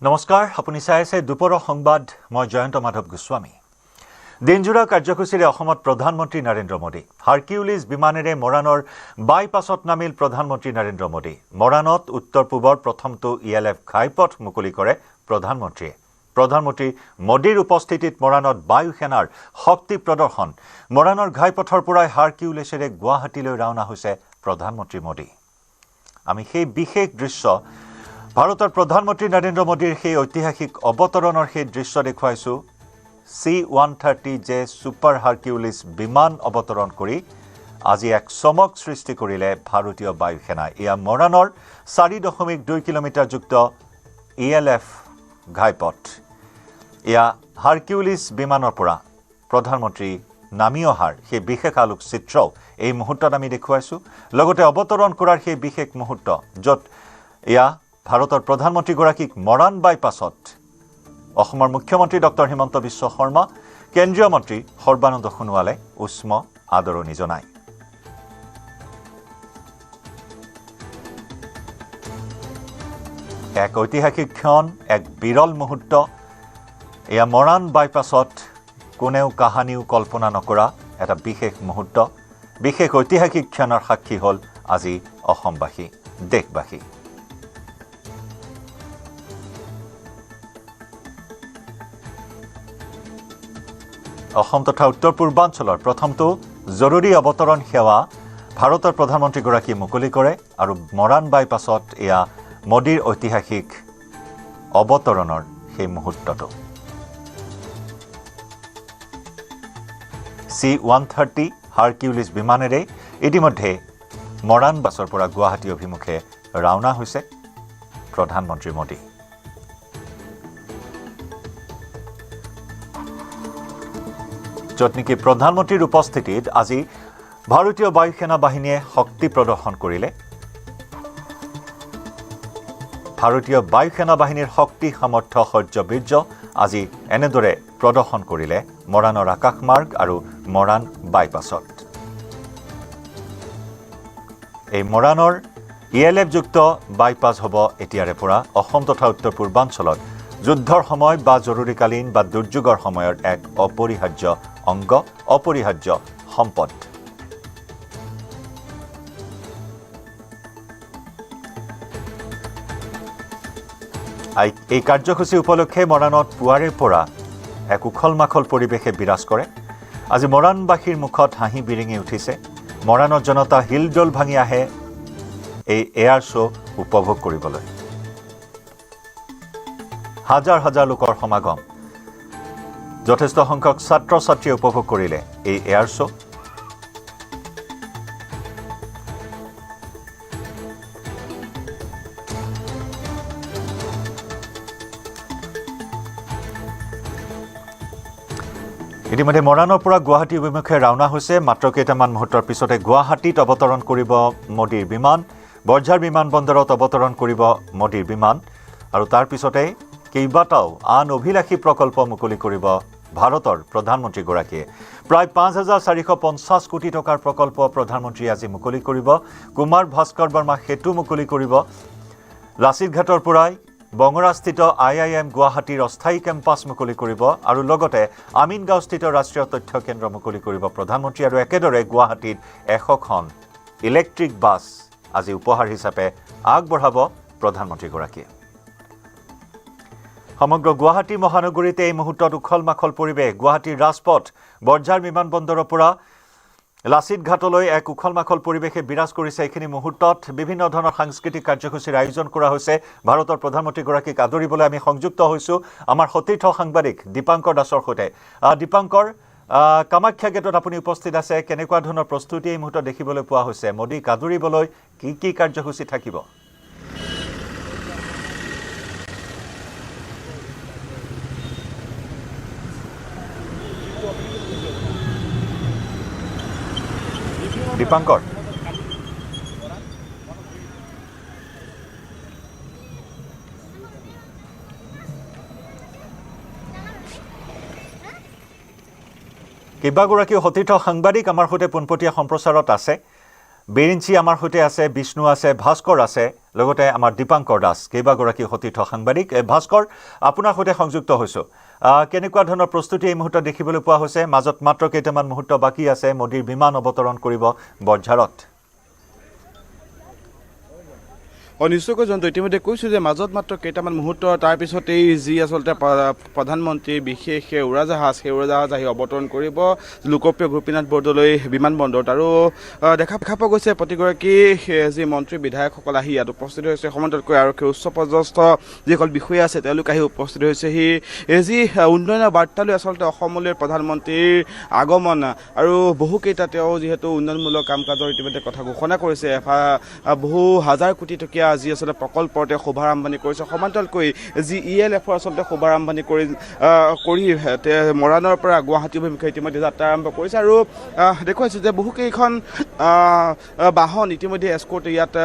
নমস্কাৰ, আপুনি চাই আছে দুপৰৰ সংবাদ। মই জয়ন্ত মাধৱ গোস্বামী। দিনজোৰা কাৰ্যসূচীৰে অসমত প্ৰধানমন্ত্ৰী নৰেন্দ্ৰ মোদী। হাৰকিউলিছ বিমানেৰে মৰাণৰ বাইপাছত নামিল প্ৰধানমন্ত্ৰী নৰেন্দ্ৰ মোদী। মৰাণত উত্তৰ পূবৰ প্ৰথমটো ELF ঘাইপথ মুকলি কৰে প্ৰধানমন্ত্ৰীয়ে। প্ৰধানমন্ত্ৰী মোদীৰ উপস্থিতিত মৰাণত বায়ু সেনাৰ শক্তি প্ৰদৰ্শন। মৰাণৰ ঘাইপথৰ পৰাই হাৰকিউলিছেৰে গুৱাহাটীলৈ ৰাওনা হৈছে প্ৰধানমন্ত্ৰী মোদী। আমি সেই বিশেষ দৃশ্য ভাৰতৰ প্ৰধানমন্ত্ৰী নৰেন্দ্ৰ মোদীৰ সেই ঐতিহাসিক অৱতৰণৰ সেই দৃশ্য দেখুৱাইছোঁ। C-130J ছুপাৰ হাৰকিউলিছ বিমান অৱতৰণ কৰি আজি এক চমক সৃষ্টি কৰিলে ভাৰতীয় বায়ু সেনাই। এয়া মৰাণৰ 4.2 কিলোমিটাৰযুক্ত ELF ঘাইপথ। এয়া হাৰকিউলিছ বিমানৰ পৰা প্ৰধানমন্ত্ৰী নামি অহাৰ সেই বিশেষ আলোকচিত্ৰও এই মুহূৰ্তত আমি দেখুৱাইছোঁ। লগতে অৱতৰণ কৰাৰ সেই বিশেষ মুহূৰ্ত য'ত এয়া ভাৰতৰ প্ৰধানমন্ত্ৰীগৰাকীক মৰাণ বাইপাছত অসমৰ মুখ্যমন্ত্ৰী ডক্টৰ হিমন্ত বিশ্ব শৰ্মা, কেন্দ্ৰীয় মন্ত্ৰী সৰ্বানন্দ সোণোৱালে উষ্ম আদৰণি জনায়। এক ঐতিহাসিক ক্ষণ, এক বিৰল মুহূৰ্ত। এয়া মৰাণ বাইপাছত কোনেও কাহানিও কল্পনা নকৰা এটা বিশেষ মুহূৰ্ত, বিশেষ ঐতিহাসিক ক্ষণৰ সাক্ষী হ'ল আজি অসমবাসী, দেশবাসী। অসম তথা উত্তৰ পূৰ্বাঞ্চলৰ প্ৰথমটো জৰুৰী অৱতৰণ সেৱা ভাৰতৰ প্ৰধানমন্ত্ৰীগৰাকীয়ে মুকলি কৰে আৰু মৰাণ বাইপাছত এয়া মোদীৰ ঐতিহাসিক অৱতৰণৰ সেই মুহূৰ্তটো। C-130 হাৰকিউলিছ বিমানেৰে ইতিমধ্যে মৰাণ বাছৰ পৰা গুৱাহাটী অভিমুখে ৰাওনা হৈছে প্ৰধানমন্ত্ৰী মোদী। য'ত নেকি প্ৰধানমন্ত্ৰীৰ উপস্থিতিত আজি ভাৰতীয় বায়ু সেনা বাহিনীয়ে শক্তি প্ৰদৰ্শন কৰিলে। ভাৰতীয় বায়ু সেনা বাহিনীৰ শক্তি, সামৰ্থ্য, শৌৰ্য-বীৰ্য আজি এনেদৰে প্ৰদৰ্শন কৰিলে মৰাণৰ আকাশমাৰ্গ আৰু মৰাণ বাইপাছত। এই মৰাণৰ ELF-যুক্ত বাইপাছ হ'ব এতিয়াৰে পৰা অসম তথা উত্তৰ পূৰ্বাঞ্চলত যুদ্ধৰ সময় বা জৰুৰীকালীন বা দুৰ্যোগৰ সময়ৰ এক অপৰিহাৰ্য অংগ, অপৰিহাৰ্য সম্পদ। এই কাৰ্যসূচী উপলক্ষে মৰাণত পুৱাৰে পৰা এক উখল মাখল পৰিৱেশে বিৰাজ কৰে। আজি মৰাণবাসীৰ মুখত হাঁহি বিৰিঙি উঠিছে। মৰাণৰ জনতা হিলডোল ভাঙি আহে এই এয়াৰ শ্ব' উপভোগ কৰিবলৈ। হাজাৰ হাজাৰ লোকৰ সমাগম, যথেষ্ট সংখ্যক ছাত্ৰ ছাত্ৰীয়ে উপভোগ কৰিলে এই এয়াৰ শ্ব'। ইতিমধ্যে মৰাণৰ পৰা গুৱাহাটী অভিমুখে ৰাওনা হৈছে। মাত্ৰ কেইটামান মুহূৰ্তৰ পিছতে গুৱাহাটীত অৱতৰণ কৰিব মোদীৰ বিমান। বৰঝাৰ বিমানবন্দৰত অৱতৰণ কৰিব মোদীৰ বিমান আৰু তাৰ পিছতে কেইবাটাও আন অভিলাষী প্ৰকল্প মুকলি কৰিব ভাৰতৰ প্ৰধানমন্ত্ৰীগৰাকীয়ে। প্ৰায় 5,450 কোটি টকাৰ প্ৰকল্প প্ৰধানমন্ত্ৰীয়ে আজি মুকলি কৰিব। কুমাৰ ভাস্কৰ বৰ্মা সেতু মুকলি কৰিব। লাচিত ঘাটৰ পৰাই বঙৰাস্থিত IIM গুৱাহাটীৰ অস্থায়ী কেম্পাছ মুকলি কৰিব আৰু লগতে আমিনগাঁওস্থিত ৰাষ্ট্ৰীয় তথ্য কেন্দ্ৰ মুকলি কৰিব প্ৰধানমন্ত্ৰী। আৰু একেদৰে গুৱাহাটীত 100খন ইলেক্ট্ৰিক বাছ আজি উপহাৰ হিচাপে আগবঢ়াব প্ৰধানমন্ত্ৰীগৰাকীয়ে। সমগ্ৰ গুৱাহাটী মহানগৰীতে এই মুহূৰ্তত উখল মাখল পৰিৱেশ। গুৱাহাটীৰ ৰাজপথ, বৰঝাৰ বিমানবন্দৰৰ পৰা লাচিত ঘাটলৈ এক উখল মাখল পৰিৱেশে বিৰাজ কৰিছে। এইখিনি মুহূৰ্তত বিভিন্ন ধৰণৰ সাংস্কৃতিক কাৰ্যসূচীৰ আয়োজন কৰা হৈছে। ভাৰতৰ প্ৰধানমন্ত্ৰীগৰাকীক আদৰিবলৈ আমি সংযুক্ত হৈছোঁ আমাৰ সতীৰ্থ সাংবাদিক দীপাংকৰ দাসৰ সৈতে। দীপাংকৰ, কামাখ্যা গেটত আপুনি উপস্থিত আছে। কেনেকুৱা ধৰণৰ প্ৰস্তুতি এই মুহূৰ্তত দেখিবলৈ পোৱা হৈছে? মোদীক আদৰিবলৈ কি কি কাৰ্যসূচী থাকিব? দীপাংকৰ, কেইবাগৰাকীও সতীৰ্থ সাংবাদিক আমাৰ সৈতে পোনপটীয়া সম্প্ৰচাৰত আছে। বিৰিঞ্চি আমাৰ সৈতে আছে, বিষ্ণু আছে, ভাস্কৰ আছে, লগতে আমাৰ দীপাংকৰ দাস কেইবাগৰাকী সতীৰ্থ সাংবাদিক ভাস্কৰ আপোনাৰ সৈতে সংযুক্ত হৈছোঁ কেনেকুৱা ধৰণৰ প্ৰস্তুতি এই মুহূৰ্তত দেখিবলৈ পোৱা হৈছে মাজত মাত্ৰ কেইটামান মুহূৰ্ত বাকী আছে মোদীৰ বিমান অৱতৰণ কৰিব বৰঝাৰত নিশ্চয়কৈ জন্তু ইতিমধ্যে কৈছোঁ যে মাজত মাত্ৰ কেইটামান মুহূৰ্ত তাৰপিছতেই যি আচলতে প্ৰধানমন্ত্ৰী বিশেষ উৰাজাহাজ সেই উৰাজাহাজ আহি অৱতৰণ কৰিব লোকপ্ৰিয় গোপীনাথ বৰদলৈ বিমানবন্দৰত আৰু দেখা পোৱা গৈছে প্ৰতিগৰাকী যি মন্ত্ৰী বিধায়কসকল আহি ইয়াত উপস্থিত হৈছে সমান্তৰালকৈ আৰক্ষীৰ উচ্চ পদস্থ যিসকল বিষয়া আছে তেওঁলোক আহি উপস্থিত হৈছেহি এই যি উন্নয়নৰ বাৰ্তালৈ আচলতে অসমলৈ প্ৰধানমন্ত্ৰীৰ আগমন আৰু বহুকেইটা তেওঁ যিহেতু উন্নয়নমূলক কাম কাজৰ ইতিমধ্যে কথা ঘোষণা কৰিছে বহু হাজাৰ কোটি টকীয়া যি আচলতে প্ৰকল্পতে শুভাৰম্ভণি কৰিছে সমান্তৰালকৈ যি ELFৰ আচলতে শুভাৰম্ভণি কৰি মৰাণৰ পৰা গুৱাহাটী অভিমুখে ইতিমধ্যে যাত্ৰা আৰম্ভ কৰিছে আৰু দেখুৱাইছে যে বহুকেইখন বাহন ইতিমধ্যে এস্কৰ্ট ইয়াত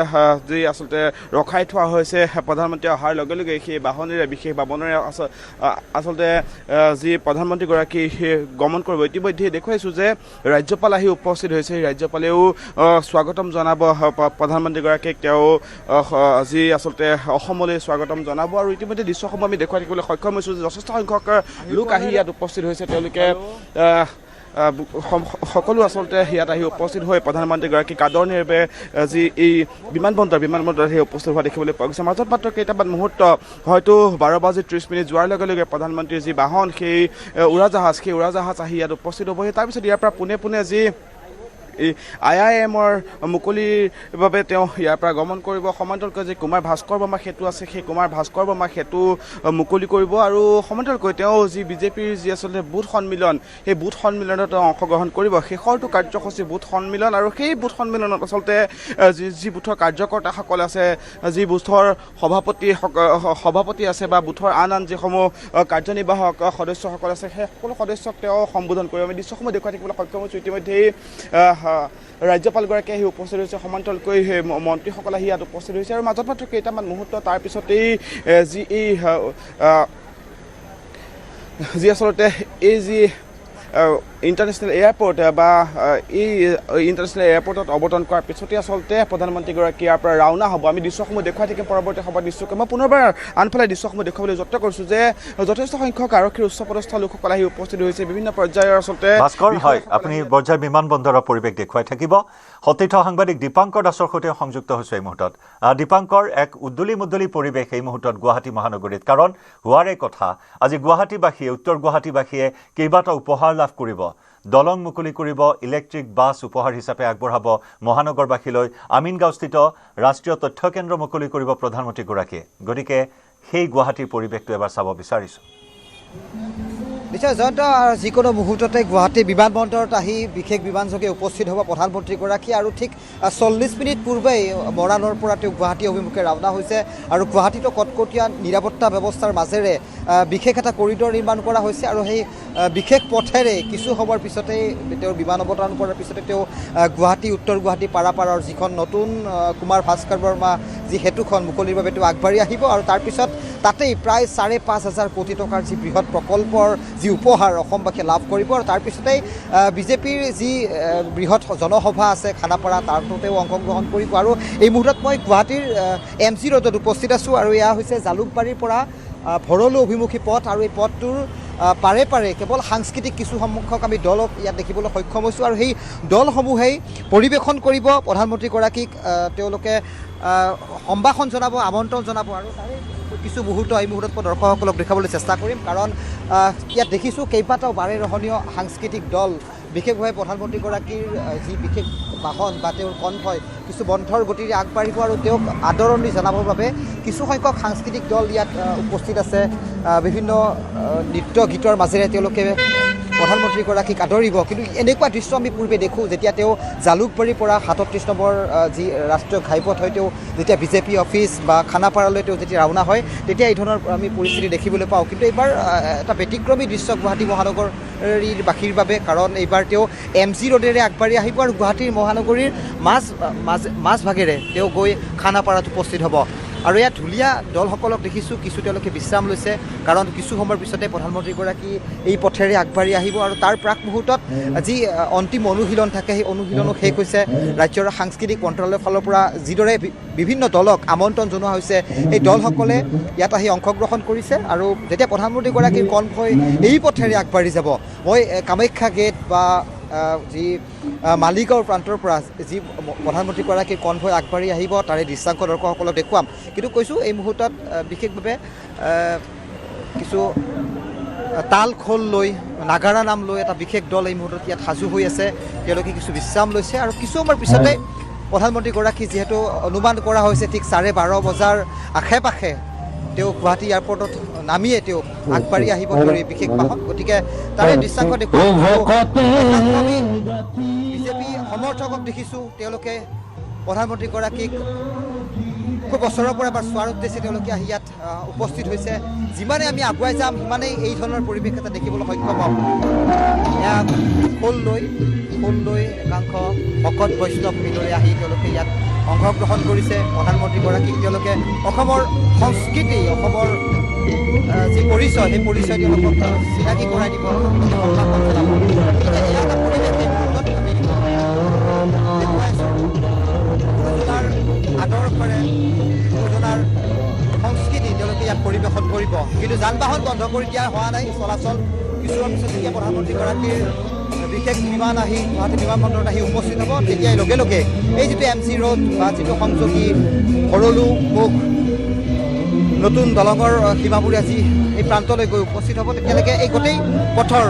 যি আচলতে ৰখাই থোৱা হৈছে প্ৰধানমন্ত্ৰী অহাৰ লগে লগে সেই বাহনেৰে বিশেষ বাহনেৰে আচলতে যি প্ৰধানমন্ত্ৰীগৰাকী গমন কৰিব ইতিমধ্যে দেখুৱাইছোঁ যে ৰাজ্যপাল আহি উপস্থিত হৈছে ৰাজ্যপালেও স্বাগতম জনাব প্ৰধানমন্ত্ৰীগৰাকীক তেওঁ যি আচলতে অসমলৈ স্বাগতম জনাব আৰু ইতিমধ্যে দৃশ্যসমূহ আমি দেখুৱাই থাকিবলৈ সক্ষম হৈছোঁ যে যথেষ্ট সংখ্যক লোক আহি ইয়াত উপস্থিত হৈছে তেওঁলোকে সকলো আচলতে ইয়াত আহি উপস্থিত হৈ প্ৰধানমন্ত্ৰীগৰাকীক আদৰণিৰে যি এই বিমানবন্দৰত আহি উপস্থিত হোৱা দেখিবলৈ পোৱা গৈছে মাজত মাত্ৰ কেইটামান মুহূৰ্ত হয়তো 12:30 যোৱাৰ লগে লগে প্ৰধানমন্ত্ৰীৰ যি বাহন সেই উৰাজাহাজ আহি ইয়াত উপস্থিত হ'বহি তাৰপিছত ইয়াৰ পৰা পোনে যি IIMৰ মুকলিৰ বাবে তেওঁ ইয়াৰ পৰা গমন কৰিব সমান্তৰালকৈ যে কুমাৰ ভাস্কৰ বৰ্মা সেতু আছে সেই কুমাৰ ভাস্কৰ বৰ্মা সেতু মুকলি কৰিব আৰু সমান্তৰালকৈ তেওঁ যি বিজেপিৰ যি আচলতে বুথ সন্মিলন সেই বুথ সন্মিলনত তেওঁ অংশগ্ৰহণ কৰিব শেষৰটো কাৰ্যসূচী বুথ সন্মিলন আৰু সেই বুথ সন্মিলনত আচলতে যি বুথৰ কাৰ্যকৰ্তাসকল আছে যি বুথৰ সভাপতি আছে বা বুথৰ আন যিসমূহ কাৰ্যনিৰ্বাহক সদস্যসকল আছে সেই সকলো সদস্যক তেওঁ সম্বোধন কৰিব আমি দৃশ্যসমূহ দেখুৱাই থাকিবলৈ সক্ষম হৈছোঁ ইতিমধ্যেই ৰাজ্যপালগৰাকী আহি উপস্থিত হৈছে সমান্তৰালকৈ মন্ত্ৰীসকল আহি ইয়াত উপস্থিত হৈছে আৰু মাজত মাত্ৰ কেইটামান মুহূৰ্ত তাৰপিছতেই যি আচলতে এই যি ইণ্টাৰনেশ্যনেল এয়াৰপৰ্ট বা এই ইণ্টাৰনেশ্যনেল এয়াৰপৰ্টত অৱতৰণ কৰাৰ পিছতে আচলতে প্ৰধানমন্ত্ৰীগৰাকী ইয়াৰ পৰা ৰাওনা হ'ব আমি দৃশ্যসমূহ দেখুৱাই থাকিম পৰৱৰ্তী সময়ত দৃশ্যকে মই পুনৰবাৰ আনফালে দৃশ্যসমূহ দেখুৱাবলৈ যত্ন কৰিছোঁ যে যথেষ্ট সংখ্যক আৰক্ষীৰ উচ্চপদস্থ লোকসকল আহি উপস্থিত হৈছে বিভিন্ন পৰ্যায়ৰ আচলতে ভাস্কৰ হয় আপুনি বৰঝাৰ বিমানবন্দৰৰ পৰিৱেশ দেখুৱাই থাকিব সতীৰ্থ সাংবাদিক দীপাংকৰ দাসৰ সৈতে সংযুক্ত হৈছে এই মুহূৰ্তত দীপাংকৰ এক উদ্দলি পৰিৱেশ এই মুহূৰ্তত গুৱাহাটী মহানগৰীত কাৰণ হোৱাৰে কথা আজি গুৱাহাটীবাসীয়ে উত্তৰ গুৱাহাটীবাসীয়ে কেইবাটাও উপহাৰ লাভ কৰিব দলং মুকলি কৰিব ইলেক্ট্ৰিক বাছ উপহাৰ হিচাপে আগবঢ়াব মহানগৰবাসীলৈ আমিনগাঁওস্থিত ৰাষ্ট্ৰীয় তথ্য কেন্দ্ৰ মুকলি কৰিব প্ৰধানমন্ত্ৰীগৰাকীয়ে গতিকে সেই গুৱাহাটীৰ পৰিৱেশটো এবাৰ চাব বিচাৰিছোঁ নিশ্চয় জয়ন্ত যিকোনো মুহূৰ্ততে গুৱাহাটী বিমানবন্দৰত আহি বিশেষ বিমানযোগে উপস্থিত হ'ব প্ৰধানমন্ত্ৰীগৰাকী আৰু ঠিক 40 মিনিট পূৰ্বেই মৰাণৰ পৰা তেওঁ গুৱাহাটী অভিমুখে ৰাওনা হৈছে আৰু গুৱাহাটীতো কটকটীয়া নিৰাপত্তা ব্যৱস্থাৰ মাজেৰে বিশেষ এটা কৰিডৰ নিৰ্মাণ কৰা হৈছে আৰু সেই বিশেষ পথেৰে কিছু সময়ৰ পিছতেই তেওঁৰ বিমান অৱতৰণ কৰাৰ পিছতে তেওঁ গুৱাহাটী উত্তৰ গুৱাহাটী পাৰাপাৰৰ যিখন নতুন কুমাৰ ভাস্কৰ বৰ্মা যি সেতুখন মুকলিৰ বাবে তেওঁ আগবাঢ়ি আহিব আৰু তাৰপিছত তাতেই প্ৰায় 5,500 কোটি টকাৰ যি বৃহৎ প্ৰকল্পৰ যি উপহাৰ অসমবাসীয়ে লাভ কৰিব আৰু তাৰপিছতেই বিজেপিৰ যি বৃহৎ জনসভা আছে খানাপাৰা তাতো তেওঁ অংশগ্ৰহণ কৰিব আৰু এই মুহূৰ্তত মই গুৱাহাটীৰ MC ৰোডত উপস্থিত আছোঁ আৰু এয়া হৈছে জালুকবাৰীৰ পৰা ভৰলু অভিমুখী পথ আৰু এই পথটোৰ পাৰে কেৱল সাংস্কৃতিক কিছু সংখ্যক আমি দলক ইয়াত দেখিবলৈ সক্ষম হৈছোঁ আৰু সেই দলসমূহেই পৰিৱেশন কৰিব প্ৰধানমন্ত্ৰীগৰাকীক তেওঁলোকে সম্ভাষণ জনাব আমন্ত্ৰণ জনাব আৰু তাৰে কিছু মুহূৰ্ত এই মুহূৰ্তত মই দৰ্শকসকলক দেখাবলৈ চেষ্টা কৰিম কাৰণ ইয়াত দেখিছোঁ কেইবাটাও বাৰেৰহণীয় সাংস্কৃতিক দল বিশেষভাৱে প্ৰধানমন্ত্ৰীগৰাকীৰ যি বিশেষ বাহন বা তেওঁৰ কনভয় কিছু বন্ধৰ গতিৰে আগবাঢ়িব আৰু তেওঁক আদৰণি জনাবৰ বাবে কিছু সংখ্যক সাংস্কৃতিক দল ইয়াত উপস্থিত আছে বিভিন্ন নৃত্য গীতৰ মাজেৰে তেওঁলোকে প্ৰধানমন্ত্ৰীগৰাকীক আদৰিব কিন্তু এনেকুৱা দৃশ্য আমি পূৰ্বে দেখোঁ যেতিয়া তেওঁ জালুকবাৰীৰ পৰা 37 নম্বৰ যি ৰাষ্ট্ৰীয় ঘাইপথ হয় তেওঁ যেতিয়া বিজেপি অফিচ বা খানাপাৰালৈ তেওঁ যেতিয়া ৰাওনা হয় তেতিয়া এই ধৰণৰ আমি পৰিস্থিতি দেখিবলৈ পাওঁ কিন্তু এইবাৰ এটা ব্যতিক্ৰমী দৃশ্য গুৱাহাটী মহানগৰীৰ বাসীৰ বাবে কাৰণ এইবাৰ তেওঁ MC ৰোডেৰে আগবাঢ়ি আহিব আৰু গুৱাহাটীৰ মহানগৰীৰ মাজভাগেৰে তেওঁ গৈ খানাপাৰাত উপস্থিত হ'ব আৰু ইয়াত ঢুলীয়া দলসকলক দেখিছোঁ কিছু তেওঁলোকে বিশ্ৰাম লৈছে কাৰণ কিছু সময়ৰ পিছতে প্ৰধানমন্ত্ৰীগৰাকী এই পথেৰে আগবাঢ়ি আহিব আৰু তাৰ প্ৰাক মুহূৰ্তত যি অন্তিম অনুশীলন থাকে সেই অনুশীলনো শেষ হৈছে ৰাজ্যৰ সাংস্কৃতিক মন্ত্ৰালয়ৰ ফালৰ পৰা যিদৰে বিভিন্ন দলক আমন্ত্ৰণ জনোৱা হৈছে এই দলসকলে ইয়াত আহি অংশগ্ৰহণ কৰিছে আৰু যেতিয়া প্ৰধানমন্ত্ৰীগৰাকীৰ কনভয় এই পথেৰে আগবাঢ়ি যাব মই কামাখ্যা গেট বা যি মালিগাঁৱৰ প্ৰান্তৰ পৰা যি প্ৰধানমন্ত্ৰীগৰাকীৰ কনভয় আগবাঢ়ি আহিব তাৰে দৃশ্যাংশ দৰ্শকসকলক দেখুৱাম কিন্তু কৈছোঁ এই মুহূৰ্তত বিশেষভাৱে কিছু তাল খোল লৈ নাগাৰা নাম লৈ এটা বিশেষ দল এই মুহূৰ্তত ইয়াত সাজু হৈ আছে তেওঁলোকে কিছু বিশ্ৰাম লৈছে আৰু কিছু সময়ৰ পিছতে প্ৰধানমন্ত্ৰীগৰাকী যিহেতু অনুমান কৰা হৈছে ঠিক 12:30 বজাৰ আশে পাশে তেওঁ গুৱাহাটী এয়াৰপৰ্টত নামিয়ে তেওঁ আগবাঢ়ি আহিব তেওঁৰ এই বিশেষ বাহন গতিকে তাৰে দৃশ্যাংশ দেখুৱাম বিজেপি সমৰ্থকক দেখিছোঁ তেওঁলোকে প্ৰধানমন্ত্ৰীগৰাকীক খুব বছৰৰ পৰা এবাৰ চোৱাৰ উদ্দেশ্যে তেওঁলোকে আহি ইয়াত উপস্থিত হৈছে যিমানে আমি আগুৱাই যাম সিমানেই এই ধৰণৰ পৰিৱেশ এটা দেখিবলৈ সক্ষম হ'ম এয়া খোল লৈ একাংশ ভকত বৈষ্ণৱ মিললৈ আহি তেওঁলোকে ইয়াত অংশগ্ৰহণ কৰিছে প্ৰধানমন্ত্ৰীগৰাকীক তেওঁলোকে অসমৰ সংস্কৃতি অসমৰ যি পৰিচয় সেই পৰিচয় তেওঁলোকক চিনাকি কৰাই দিব আদৰ্শৰে গুৰুজনাৰ সংস্কৃতি তেওঁলোকে ইয়াত পৰিৱেশন কৰিব কিন্তু যান বাহন বন্ধ কৰি দিয়া হোৱা নাই চলাচল কিছুমান পিছত যেতিয়া প্ৰধানমন্ত্ৰীগৰাকীৰ বিশেষ বিমান আহি গুৱাহাটী বিমানবন্দৰত আহি উপস্থিত হ'ব তেতিয়াই লগে লগে এই যিটো MC ৰোড বা যিটো সংযোগী ভৰলু মুখ নতুন দলঙৰ সীমাবোৰ আজি এই প্ৰান্তলৈ গৈ উপস্থিত হ'ব তেতিয়ালৈকে এই গোটেই পথৰ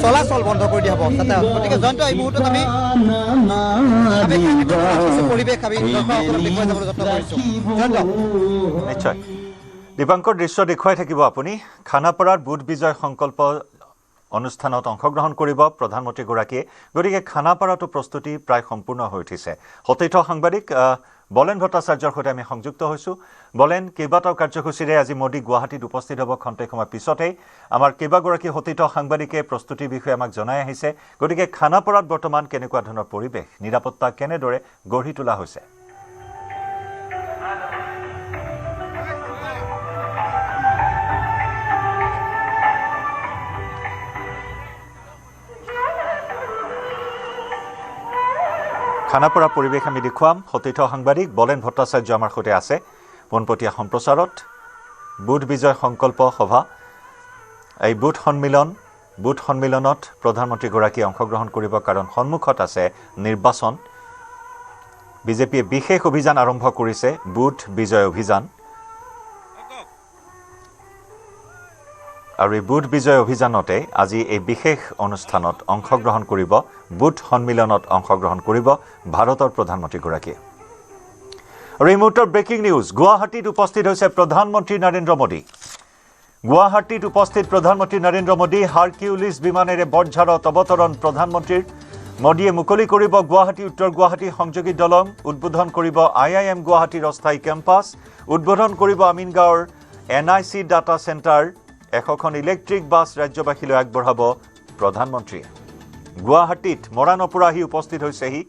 চলাচল বন্ধ কৰি দিয়া হ'ব যাতায়াত গতিকে জয়ন্ত এই মুহূৰ্তত আমি পৰিৱেশ আমি দৰ্শকসকলক দেখুৱাই যাবলৈ যত্ন কৰিছোঁ জয়ন্ত নিশ্চয় দীপাংকৰ দৃশ্য দেখুৱাই থাকিব আপুনি খানাপাৰাৰ বুধ বিজয় সংকল্প অনুষ্ঠানত অংশগ্ৰহণ কৰিব প্ৰধানমন্ত্ৰীগৰাকীয়ে গতিকে খানাপাৰাটো প্ৰস্তুতি প্ৰায় সম্পূৰ্ণ হৈ উঠিছে সতীৰ্থ সাংবাদিক বলেন ভট্টাচাৰ্যৰ সৈতে আমি সংযুক্ত হৈছোঁ বলেন কেইবাটাও কাৰ্যসূচীৰে আজি মোদী গুৱাহাটীত উপস্থিত হ'ব খন্তেক সময় পিছতেই আমাৰ কেইবাগৰাকী সতীৰ্থ সাংবাদিকে প্ৰস্তুতিৰ বিষয়ে আমাক জনাই আহিছে গতিকে খানাপাৰাত বৰ্তমান কেনেকুৱা ধৰণৰ পৰিৱেশ নিৰাপত্তা কেনেদৰে গঢ়ি তোলা হৈছে খানাপাৰা পৰিৱেশ আমি দেখুৱাম সতীৰ্থ সাংবাদিক বলেন ভট্টাচাৰ্য আমাৰ সৈতে আছে পোনপটীয়া সম্প্ৰচাৰত বুধ বিজয় সংকল্প সভা এই বুথ সন্মিলনত প্ৰধানমন্ত্ৰীগৰাকীয়ে অংশগ্ৰহণ কৰিব কাৰণ সন্মুখত আছে নিৰ্বাচন বিজেপিয়ে বিশেষ অভিযান আৰম্ভ কৰিছে বুথ বিজয় অভিযান আৰু এই বুথ বিজয় অভিযানতে আজি এই বিশেষ অনুষ্ঠানত অংশগ্ৰহণ কৰিব বুথ সন্মিলনত অংশগ্ৰহণ কৰিব ভাৰতৰ প্ৰধানমন্ত্ৰীগৰাকীয়ে আৰু এই মুহূৰ্তৰ ব্ৰেকিং নিউজ গুৱাহাটীত উপস্থিত হৈছে প্ৰধানমন্ত্ৰী নৰেন্দ্ৰ মোদী গুৱাহাটীত উপস্থিত প্ৰধানমন্ত্ৰী নৰেন্দ্ৰ মোদী হাৰকিউলিছ বিমানেৰে বৰঝাৰত অৱতৰণ প্ৰধানমন্ত্ৰীৰ মোদীয়ে মুকলি কৰিব গুৱাহাটী উত্তৰ গুৱাহাটী সংযোগী দলং উদ্বোধন কৰিব IIM গুৱাহাটীৰ অস্থায়ী কেম্পাছ উদ্বোধন কৰিব আমিনগাঁৱৰ NIC ডাটা চেণ্টাৰ 100খন ইলেক্ট্ৰিক বাছ ৰাজ্যবাসীলৈ আগবঢ়াব প্ৰধানমন্ত্ৰীয়ে গুৱাহাটীত মৰাণৰ পৰা আহি উপস্থিত হৈছেহি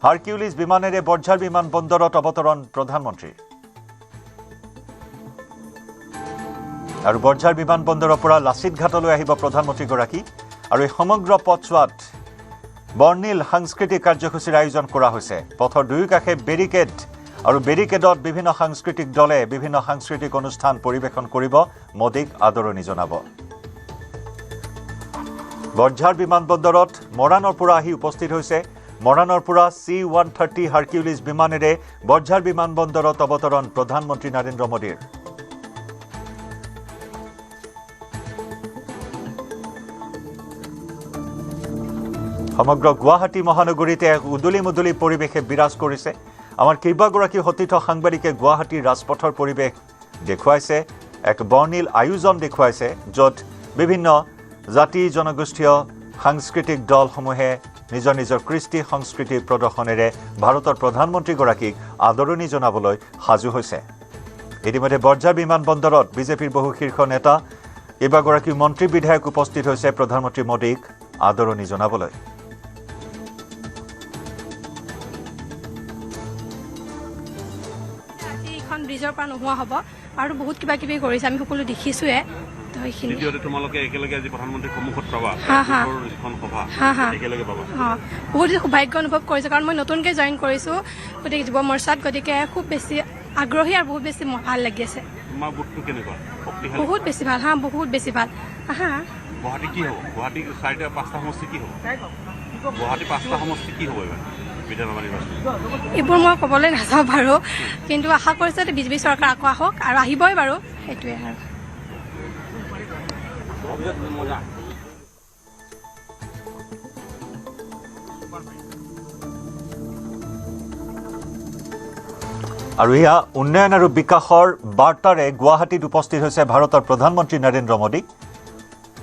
হাৰকিউলিছ বিমানেৰে বৰঝাৰ বিমানবন্দৰত অৱতৰণ প্ৰধানমন্ত্ৰীৰ আৰু বৰঝাৰ বিমানবন্দৰৰ পৰা লাচিত ঘাটলৈ আহিব প্ৰধানমন্ত্ৰীগৰাকী আৰু এই সমগ্ৰ পথছোৱাত বৰ্ণিল সাংস্কৃতিক কাৰ্যসূচীৰ আয়োজন কৰা হৈছে পথৰ দুয়োকাষে বেৰিকেড আৰু বেৰিকেডত বিভিন্ন সাংস্কৃতিক দলে বিভিন্ন সাংস্কৃতিক অনুষ্ঠান পৰিৱেশন কৰিব মোদীক আদৰণি জনাব বৰঝাৰ বিমানবন্দৰত মৰাণৰ পৰা আহি উপস্থিত হৈছে মৰাণৰ পৰা C-130 হাৰকিউলিছ বিমানেৰে বৰঝাৰ বিমানবন্দৰত অৱতৰণ প্ৰধানমন্ত্ৰী নৰেন্দ্ৰ মোদীৰ সমগ্ৰ গুৱাহাটী মহানগৰীতে এক উদুলি মুদুলি পৰিৱেশে বিৰাজ কৰিছে আমাৰ কেইবাগৰাকী সতীৰ্থ সাংবাদিকে গুৱাহাটীৰ ৰাজপথৰ পৰিৱেশ দেখুৱাইছে এক বৰ্ণিল আয়োজন দেখুৱাইছে য'ত বিভিন্ন জাতি জনগোষ্ঠীয় সাংস্কৃতিক দলসমূহে নিজৰ নিজৰ কৃষ্টি সংস্কৃতিৰ প্ৰদৰ্শনেৰে ভাৰতৰ প্ৰধানমন্ত্ৰীগৰাকীক আদৰণি জনাবলৈ সাজু হৈছে ইতিমধ্যে বৰঝাৰ বিমানবন্দৰত বিজেপিৰ বহু শীৰ্ষ নেতা কেইবাগৰাকী মন্ত্ৰী বিধায়ক উপস্থিত হৈছে প্ৰধানমন্ত্ৰী মোদীক আদৰণি জনাবলৈ এখন ব্ৰিজৰ পৰা নোহোৱা হ'ব আৰু বহুত কিবা কিবি কৰিছে আমি সকলো দেখিছোঁৱে তো সেইখিনি দ্বিতীয়তে তোমালোকে একেলগে আজি প্ৰধানমন্ত্ৰীৰ সন্মুখত পাবা যিখন সভা একেলগে পাবা বহুত সৌভাগ্য অনুভৱ কৰিছোঁ কাৰণ মই নতুনকৈ জইন কৰিছোঁ গতিকে যুৱ মৰ্চাত গতিকে খুব বেছি আগ্ৰহী আৰু বহুত বেছি ভাল লাগি আছে তোমাৰ বুথটো কেনেকুৱা শক্তিশালী বহুত বেছি ভাল বহুত বেছি ভাল গুৱাহাটী কি হ'ব গুৱাহাটী 4-5টা সমষ্টি কি হ'ব গুৱাহাটী 5টা সমষ্টি কি হ'ব এইবাৰ বিধানসভা নিৰ্বাচন এইবোৰ মই ক'বলৈ নাযাওঁ বাৰু কিন্তু আশা কৰিছোঁ যে বিজেপি চৰকাৰ আকৌ আহক আৰু আহিবই বাৰু সেইটোৱে আৰু আৰু এয়া উন্নয়ন আৰু বিকাশৰ বাৰ্তাৰে গুৱাহাটীত উপস্থিত হৈছে ভাৰতৰ প্ৰধানমন্ত্ৰী নৰেন্দ্ৰ মোদী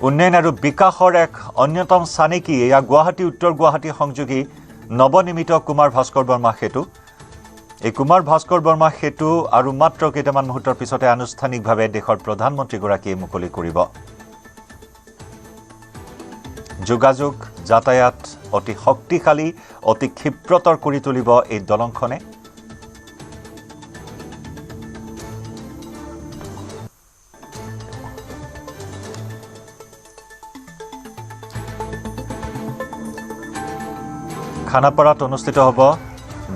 উন্নয়ন আৰু বিকাশৰ এক অন্যতম চানেকি এয়া গুৱাহাটী উত্তৰ গুৱাহাটী সংযোগী নৱনিৰ্মিত কুমাৰ ভাস্কৰ বৰ্মা সেতু এই কুমাৰ ভাস্কৰ বৰ্মা সেতু আৰু মাত্ৰ কেইটামান মুহূৰ্তৰ পিছতে আনুষ্ঠানিকভাৱে দেশৰ প্ৰধানমন্ত্ৰীগৰাকীয়ে মুকলি কৰিব যোগাযোগ যাতায়াত অতি শক্তিশালী অতি ক্ষিপ্ৰতৰ কৰি তুলিব এই দলংখনে খানাপাৰাত অনুষ্ঠিত হ'ব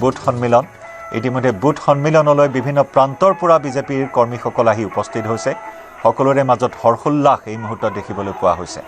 বুথ সন্মিলন ইতিমধ্যে বুথ সন্মিলনলৈ বিভিন্ন প্ৰান্তৰ পৰা বিজেপিৰ কৰ্মীসকল আহি উপস্থিত হৈছে সকলোৰে মাজত হৰ্ষোল্লাস এই মুহূৰ্তত দেখিবলৈ পোৱা হৈছে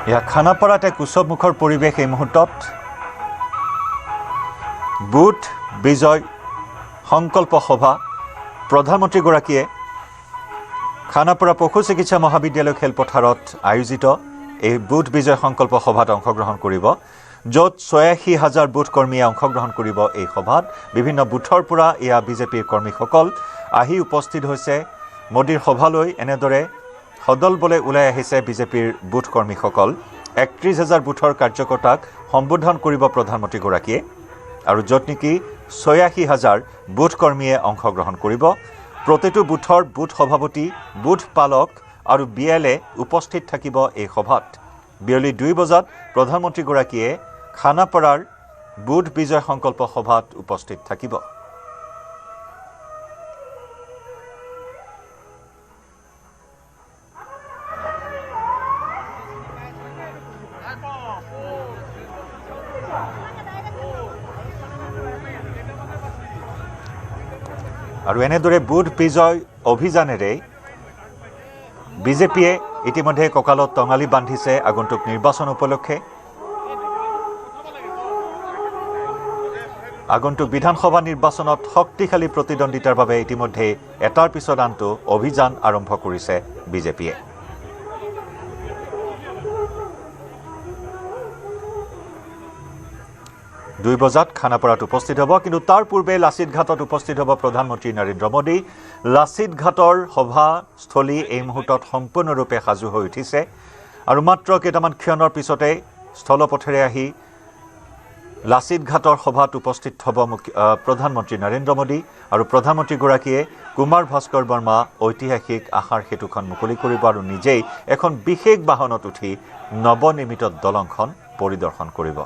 এয়া খানাপাৰাত এক উৎসৱমুখৰ পৰিৱেশ এই মুহূৰ্তত বুথ বিজয় সংকল্প সভা প্ৰধানমন্ত্ৰীগৰাকীয়ে খানাপাৰা পশু চিকিৎসা মহাবিদ্যালয় খেলপথাৰত আয়োজিত এই বুথ বিজয় সংকল্প সভাত অংশগ্ৰহণ কৰিব য'ত ৮৬,০০০ বুথ কৰ্মীয়ে অংশগ্ৰহণ কৰিব এই সভাত বিভিন্ন বুথৰ পৰা এয়া বিজেপিৰ কৰ্মীসকল আহি উপস্থিত হৈছে মোদীৰ সভালৈ এনেদৰে সদল বলে ওলাই আহিছে বিজেপিৰ বুথ কৰ্মীসকল ৩১,০০০ বুথৰ কাৰ্যকৰ্তাক সম্বোধন কৰিব প্ৰধানমন্ত্ৰীগৰাকীয়ে আৰু য'ত নেকি ৮৬,০০০ বুথ কৰ্মীয়ে অংশগ্ৰহণ কৰিব প্ৰতিটো বুথৰ বুথ সভাপতি বুথ পালক আৰু বিএলএ উপস্থিত থাকিব এই সভাত বিয়লি ২ বজাত প্ৰধানমন্ত্ৰীগৰাকীয়ে খানাপাৰাৰ বুথ বিজয় সংকল্প সভাত উপস্থিত থাকিব আৰু এনেদৰে বুথ বিজয় অভিযানেৰে বিজেপিয়ে ইতিমধ্যে কঁকালত টঙালি বান্ধিছে আগন্তুক নিৰ্বাচন উপলক্ষে আগন্তুক বিধানসভা নিৰ্বাচনত শক্তিশালী প্ৰতিদ্বন্দ্বিতাৰ বাবে ইতিমধ্যে এটাৰ পিছত আনটো অভিযান আৰম্ভ কৰিছে বিজেপিয়ে ২ বজাত খানাপাৰাত উপস্থিত হ'ব কিন্তু তাৰ পূৰ্বে লাচিত ঘাটত উপস্থিত হ'ব প্ৰধানমন্ত্ৰী নৰেন্দ্ৰ মোদী লাচিত ঘাটৰ সভাস্থলী এই মুহূৰ্তত সম্পূৰ্ণৰূপে সাজু হৈ উঠিছে আৰু মাত্ৰ কেইটামান ক্ষণৰ পিছতে স্থলপথেৰে আহি লাচিত ঘাটৰ সভাত উপস্থিত হ'ব প্ৰধানমন্ত্ৰী নৰেন্দ্ৰ মোদী আৰু প্ৰধানমন্ত্ৰীগৰাকীয়ে কুমাৰ ভাস্কৰ বৰ্মা ঐতিহাসিক আশাৰ সেতুখন মুকলি কৰিব আৰু নিজেই এখন বিশেষ বাহনত উঠি নৱনিৰ্মিত দলংখন পৰিদৰ্শন কৰিব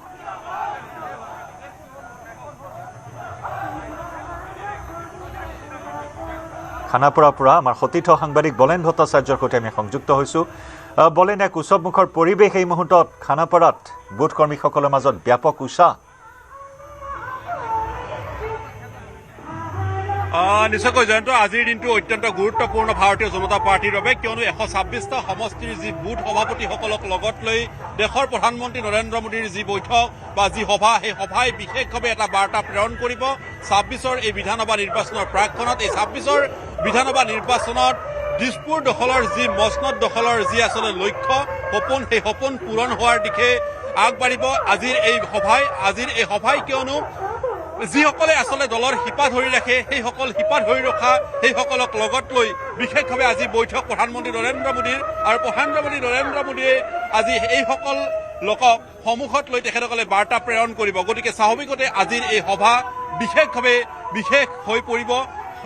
খানাপাৰাৰ পৰা আমাৰ সতীৰ্থ সাংবাদিক বলেন ভট্টাচাৰ্যৰ সৈতে আমি সংযুক্ত হৈছোঁ বলেন এক উৎসৱমুখৰ পৰিৱেশ এই মুহূৰ্তত খানাপাৰাত বুথ কৰ্মীসকলৰ মাজত ব্যাপক উৎসাহ নিশ্চয়কৈ জয়ন্ত আজিৰ দিনটো অত্যন্ত গুৰুত্বপূৰ্ণ ভাৰতীয় জনতা পাৰ্টীৰ বাবে কিয়নো ১২৬টা সমষ্টিৰ যি বুথ সভাপতিসকলক লগত লৈ দেশৰ প্ৰধানমন্ত্ৰী নৰেন্দ্ৰ মোদীৰ যি বৈঠক বা যি সভা সেই সভাই বিশেষভাৱে এটা বাৰ্তা প্ৰেৰণ কৰিব ২৬ৰ এই বিধানসভা নিৰ্বাচনৰ প্ৰাকক্ষণত এই ২৬ৰ বিধানসভা নিৰ্বাচনত দিছপুৰ দখলৰ যি মচনদ দখলৰ যি আচলতে লক্ষ্য সপোন সেই সপোন পূৰণ হোৱাৰ দিশে আগবাঢ়িব আজিৰ এই সভাই কিয়নো যিসকলে আচলতে দলৰ শিপা ধৰি ৰাখে সেইসকল শিপা ধৰি ৰখা সেইসকলক লগত লৈ বিশেষভাৱে আজি বৈঠক প্ৰধানমন্ত্ৰী নৰেন্দ্ৰ মোদীৰ আৰু প্ৰধানমন্ত্ৰী নৰেন্দ্ৰ মোদীয়ে আজি এইসকল লোকক সন্মুখত লৈ তেখেতসকলে বাৰ্তা প্ৰেৰণ কৰিব। গতিকে স্বাভাৱিকতে আজিৰ এই সভা বিশেষভাৱে বিশেষ হৈ পৰিব।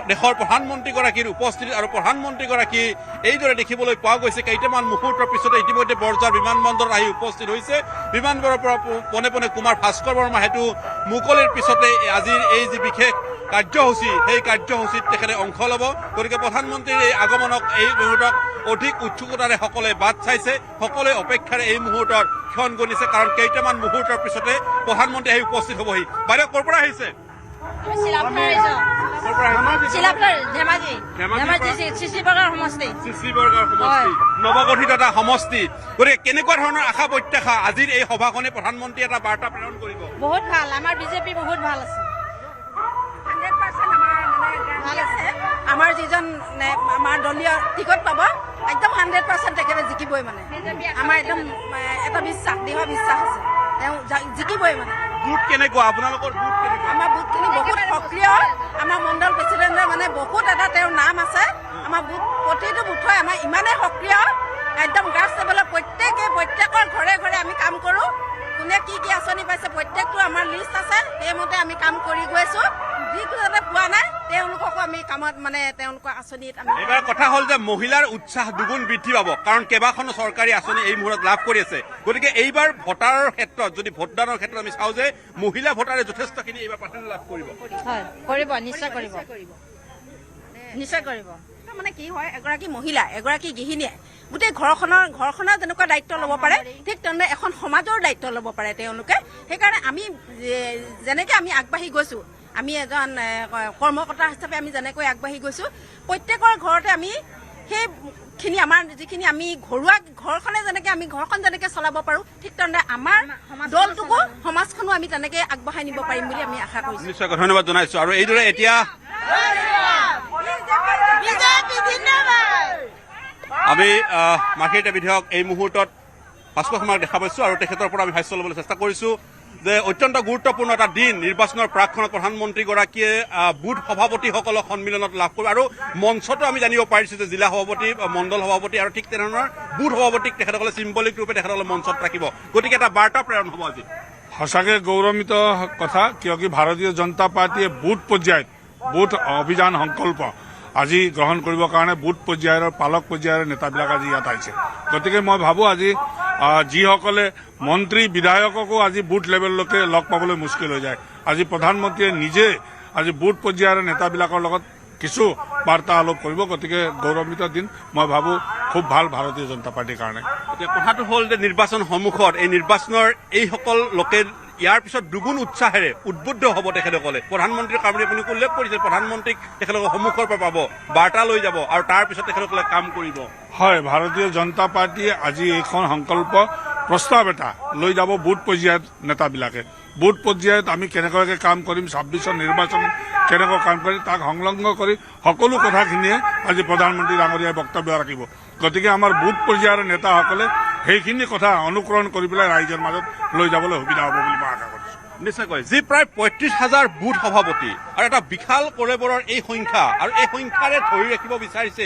দেশৰ প্ৰধানমন্ত্ৰীগৰাকীৰ উপস্থিতি আৰু প্ৰধানমন্ত্ৰীগৰাকী এইদৰে দেখিবলৈ পোৱা গৈছে। কেইটামান মুহূৰ্তৰ পিছতে ইতিমধ্যে বৰঝাৰ বিমানবন্দৰত আহি উপস্থিত হৈছে। বিমানবন্দৰৰ পৰা পোনে পোনে কুমাৰ ভাস্কৰ বৰ্মা সেতু মুকলিৰ পিছতে আজিৰ এই যি বিশেষ কাৰ্যসূচী সেই কাৰ্যসূচীত তেখেতে অংশ ল'ব। গতিকে প্ৰধানমন্ত্ৰীৰ এই আগমনক এই মুহূৰ্তত অধিক উৎসুকতাৰে সকলোৱে বাট চাইছে, সকলোৱে অপেক্ষাৰে এই মুহূৰ্তৰ ক্ষণ গণিছে, কাৰণ কেইটামান মুহূৰ্তৰ পিছতে প্ৰধানমন্ত্ৰী আহি উপস্থিত হ'বহি। বাইদেউ ক'ৰ পৰা আহিছে? নৱগঠিত এটা সমষ্টি। গতিকে কেনেকুৱা ধৰণৰ আশা প্ৰত্যাশা আজিৰ এই সভাখনে প্ৰধানমন্ত্ৰী এটা বাৰ্তা প্ৰেৰণ কৰিব? বহুত ভাল, আমাৰ বিজেপি বহুত ভাল আছে। আমাৰ যিজন আমাৰ দলীয় টিকট পাব একদম 100% তেখেতে জিকিবই। মানে আমাৰ একদম এটা বিশ্বাস, দৃঢ় বিশ্বাস আছে তেওঁ জিকিবই। মানে বুথ কেনেকুৱা আপোনালোকৰ? বুথ কেনেকুৱা? আমাৰ বুথখিনি বহুত সক্ৰিয়। আমাৰ মণ্ডল প্ৰেচিডেণ্টে মানে বহুত এটা তেওঁৰ নাম আছে। আমাৰ বুথ প্ৰতিটো বুথই আমাৰ ইমানেই সক্ৰিয়, একদম গ্ৰাছ লেভেলত প্ৰত্যেকৰ ঘৰে ঘৰে আমি কাম কৰোঁ। কোনে কি কি আঁচনি পাইছে প্ৰত্যেকটো আমাৰ লিষ্ট আছে, সেইমতে আমি কাম কৰি গৈছোঁ। যিটো যাতে পোৱা নাই তেওঁলোককো আমি কামত মানে তেওঁলোকৰ আঁচনিত আমি। এইবাৰ কথা হ'ল যে মহিলাৰ উৎসাহ দুগুণ বৃদ্ধি পাব, কাৰণ কেইবাখনো চৰকাৰী আঁচনি এই মুহূৰ্তত লাভ কৰি আছে। গতিকে এইবাৰ ভোটাৰৰ ক্ষেত্ৰত যদি ভোটদানৰ ক্ষেত্ৰত আমি চাওঁ যে মহিলা ভোটাৰে যথেষ্টখিনি এইবাৰ প্ৰাধান্য লাভ কৰিব। হয়, কৰিব, নিশ্চয় কৰিব, নিশ্চয় কৰিব। মানে কি হয়, এগৰাকী মহিলা, এগৰাকী গৃহিণীয়ে গোটেই ঘৰখনৰ যেনেকুৱা দায়িত্ব ল'ব পাৰে, ঠিক তেনেদৰে এখন সমাজৰ দায়িত্ব ল'ব পাৰে তেওঁলোকে। সেইকাৰণে আমি যেনেকৈ আমি আগবাঢ়ি গৈছোঁ, আমি এজন কৰ্মকৰ্তা হিচাপে আমি যেনেকৈ আগবাঢ়ি গৈছোঁ, প্ৰত্যেকৰ ঘৰতে আমি সেইখিনি আমাৰ যিখিনি আমি ঘৰুৱা ঘৰখনে যেনেকৈ আমি ঘৰখন যেনেকৈ চলাব পাৰোঁ, ঠিক তেনেদৰে আমাৰ দলটোকো সমাজখনো আমি তেনেকৈ আগবঢ়াই নিব পাৰিম বুলি আমি আশা কৰিছোঁ। নিশ্চয়কৈ ধন্যবাদ জনাইছোঁ। আৰু এইদৰে এতিয়া আমি মাৰ্ঘেৰিটা বিধায়ক এই মুহূৰ্তত ভাস্কৰ শৰ্মাক দেখা পাইছোঁ আৰু তেখেতৰ পৰা আমি ভাষ্য ল'বলৈ চেষ্টা কৰিছোঁ যে অত্যন্ত গুৰুত্বপূৰ্ণ এটা দিন। নিৰ্বাচনৰ প্ৰাকখনত প্ৰধানমন্ত্ৰীগৰাকীয়ে বুথ সভাপতিসকলক সন্মিলনত লাভ কৰিব আৰু মঞ্চটো আমি জানিব পাৰিছোঁ যে জিলা সভাপতি, মণ্ডল সভাপতি আৰু ঠিক তেনেধৰণৰ বুথ সভাপতিক তেখেতসকলে চিম্বলিক ৰূপে তেখেতসকলে মঞ্চত ৰাখিব। গতিকে এটা বাৰ্তা প্ৰেৰণ হ'ব আজি। সঁচাকৈ গৌৰৱান্বিত কথা, কিয় কি ভাৰতীয় জনতা পাৰ্টীয়ে বুথ পৰ্যায়ত বুথ অভিযান সংকল্প আজি গ্ৰহণ কৰিবৰ কাৰণে বুথ পৰ্যায়ৰ পালক পৰ্যায়ৰ নেতাবিলাক আজি ইয়াত আহিছে। গতিকে মই ভাবোঁ আজি যিসকলে মন্ত্ৰী বিধায়ককো আজি বুথ লেভেললৈকে লগ পাবলৈ মুস্কিল হৈ যায়, আজি প্ৰধানমন্ত্ৰীয়ে নিজে আজি বুথ পৰ্যায়ৰ নেতাবিলাকৰ লগত কিছু বাৰ্তা আলোপ কৰিব। গতিকে গৌৰৱান্বিত দিন, মই ভাবোঁ খুব ভাল ভাৰতীয় জনতা পাৰ্টীৰ কাৰণে। এতিয়া কথাটো হ'ল যে নিৰ্বাচন সন্মুখত এই নিৰ্বাচনৰ এইসকল লোকে ইয়াৰ পিছত দুগুণ উৎসাহেৰে উদ্বুদ্ধ হ'ব তেখেতসকলে। প্ৰধানমন্ত্ৰীৰ কাৰণে আপুনি উল্লেখ কৰিছে, প্ৰধানমন্ত্ৰীক তেখেতলোকে সন্মুখৰ পৰা পাব, বাৰ্তা লৈ যাব আৰু তাৰ পিছত তেখেতসকলে কাম কৰিব। হয়, ভাৰতীয় জনতা পাৰ্টীয়ে আজি এইখন সংকল্প প্ৰস্তাৱ এটা লৈ যাব বুথ পৰ্যায়ত নেতাবিলাকে। বুথ পৰ্যায়ত আমি কেনেকুৱাকৈ কাম কৰিম, 26ৰ নিৰ্বাচন কেনেকৈ কাম কৰিম, তাক সংলগ্ন কৰি সকলো কথাখিনিয়ে আজি প্ৰধানমন্ত্ৰী ডাঙৰীয়াই বক্তব্য ৰাখিব। গতিকে আমাৰ বুথ পৰ্যায়ৰ নেতাসকলে সেইখিনি কথা অনুকৰণ কৰি পেলাই ৰাইজৰ মাজত লৈ যাবলৈ সুবিধা হ'ব বুলি মই আশা কৰিছোঁ। নিশ্চয়কৈ যি প্ৰায় 35,000 বুথ সভাপতি আৰু এটা বিশাল কলেবৰৰ এই সংখ্যা, আৰু এই সংখ্যাৰে ধৰি ৰাখিব বিচাৰিছে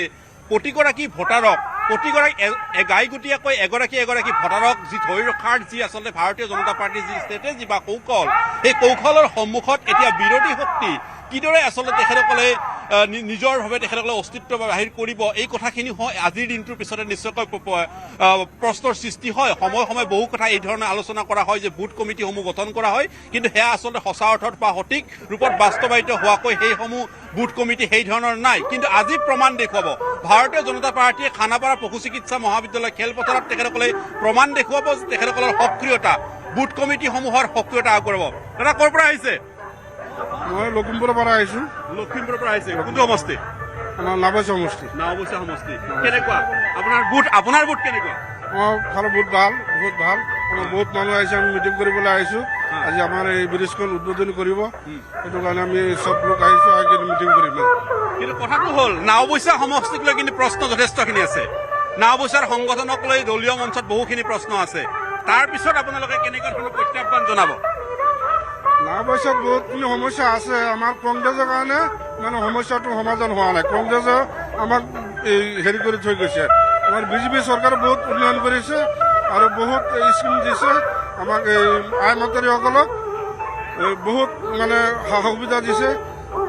প্ৰতিগৰাকী ভোটাৰক, প্ৰতিগৰাকী গাইগুটীয়াকৈ এগৰাকী এগৰাকী ভোটাৰক যি ধৰি ৰখাৰ যি আচলতে ভাৰতীয় জনতা পাৰ্টীৰ যি ষ্ট্ৰেটেজি বা কৌশল, সেই কৌশলৰ সন্মুখত এতিয়া বিৰোধী শক্তি কিদৰে আচলতে তেখেতসকলে নিজৰভাৱে তেখেতসকলে অস্তিত্ব বাহিৰ কৰিব, এই কথাখিনি হয় আজিৰ দিনটোৰ পিছতে নিশ্চয়কৈ প্ৰশ্নৰ সৃষ্টি হয়। সময়ে সময়ে বহু কথা এই ধৰণে আলোচনা কৰা হয় যে বুথ কমিটিসমূহ গঠন কৰা হয়, কিন্তু সেয়া আচলতে সঁচা অৰ্থত বা সঠিক ৰূপত বাস্তৱায়িত হোৱাকৈ সেইসমূহ বুথ কমিটি সেই ধৰণৰ নাই। কিন্তু আজি প্ৰমাণ দেখুৱাব ভাৰতীয় জনতা পাৰ্টীয়ে খানাপাৰা পশু চিকিৎসা মহাবিদ্যালয় খেলপথাৰত তেখেতসকলে প্ৰমাণ দেখুৱাব যে তেখেতসকলৰ সক্ৰিয়তা, বুথ কমিটিসমূহৰ সক্ৰিয়তা আগবঢ়াব। দাদা ক'ৰ পৰা আহিছে? মই লখিমপুৰৰ পৰা আহিছোঁ। লখিমপুৰৰ পৰা আহিছে। কোনটো সমষ্টি? আমাৰ নাওবৈচা সমষ্টি। নাওবৈচা সমষ্টি। কেনেকুৱা আপোনাৰ বুথ কেনেকুৱা? আমাৰ বুথ ভাল, বহুত ভাল। আমাৰ বহুত মানুহ আহিছে, আমি মিটিং কৰিবলৈ আহিছোঁ। আজি আমাৰ এই ব্ৰিজখন উদ্বোধনী কৰিব, সেইটো কাৰণে আমি চব লোক আহিছোঁ, আহি মিটিং কৰিম। কিন্তু কথাটো হ'ল নাওবৈচা সমষ্টিক লৈ কিন্তু প্ৰশ্ন যথেষ্টখিনি আছে। নাওবৈচাৰ সংগঠনক লৈ দলীয় মঞ্চত বহুখিনি প্ৰশ্ন আছে। তাৰ পিছত আপোনালোকে কেনেকুৱা ধৰণৰ প্ৰত্যাহ্বান জনাব? অৱশ্যে বহুতখিনি সমস্যা আছে আমাৰ কংগ্ৰেছৰ কাৰণে মানে সমস্যাটো সমাধান হোৱা নাই কংগ্ৰেছে আমাক হেৰি কৰি থৈ গৈছে আমাৰ বিজেপি চৰকাৰে বহুত উন্নয়ন কৰিছে আৰু বহুত স্কিম দিছে আমাক এই আই মন্ত্ৰীসকলক বহুত মানে সা সুবিধা দিছে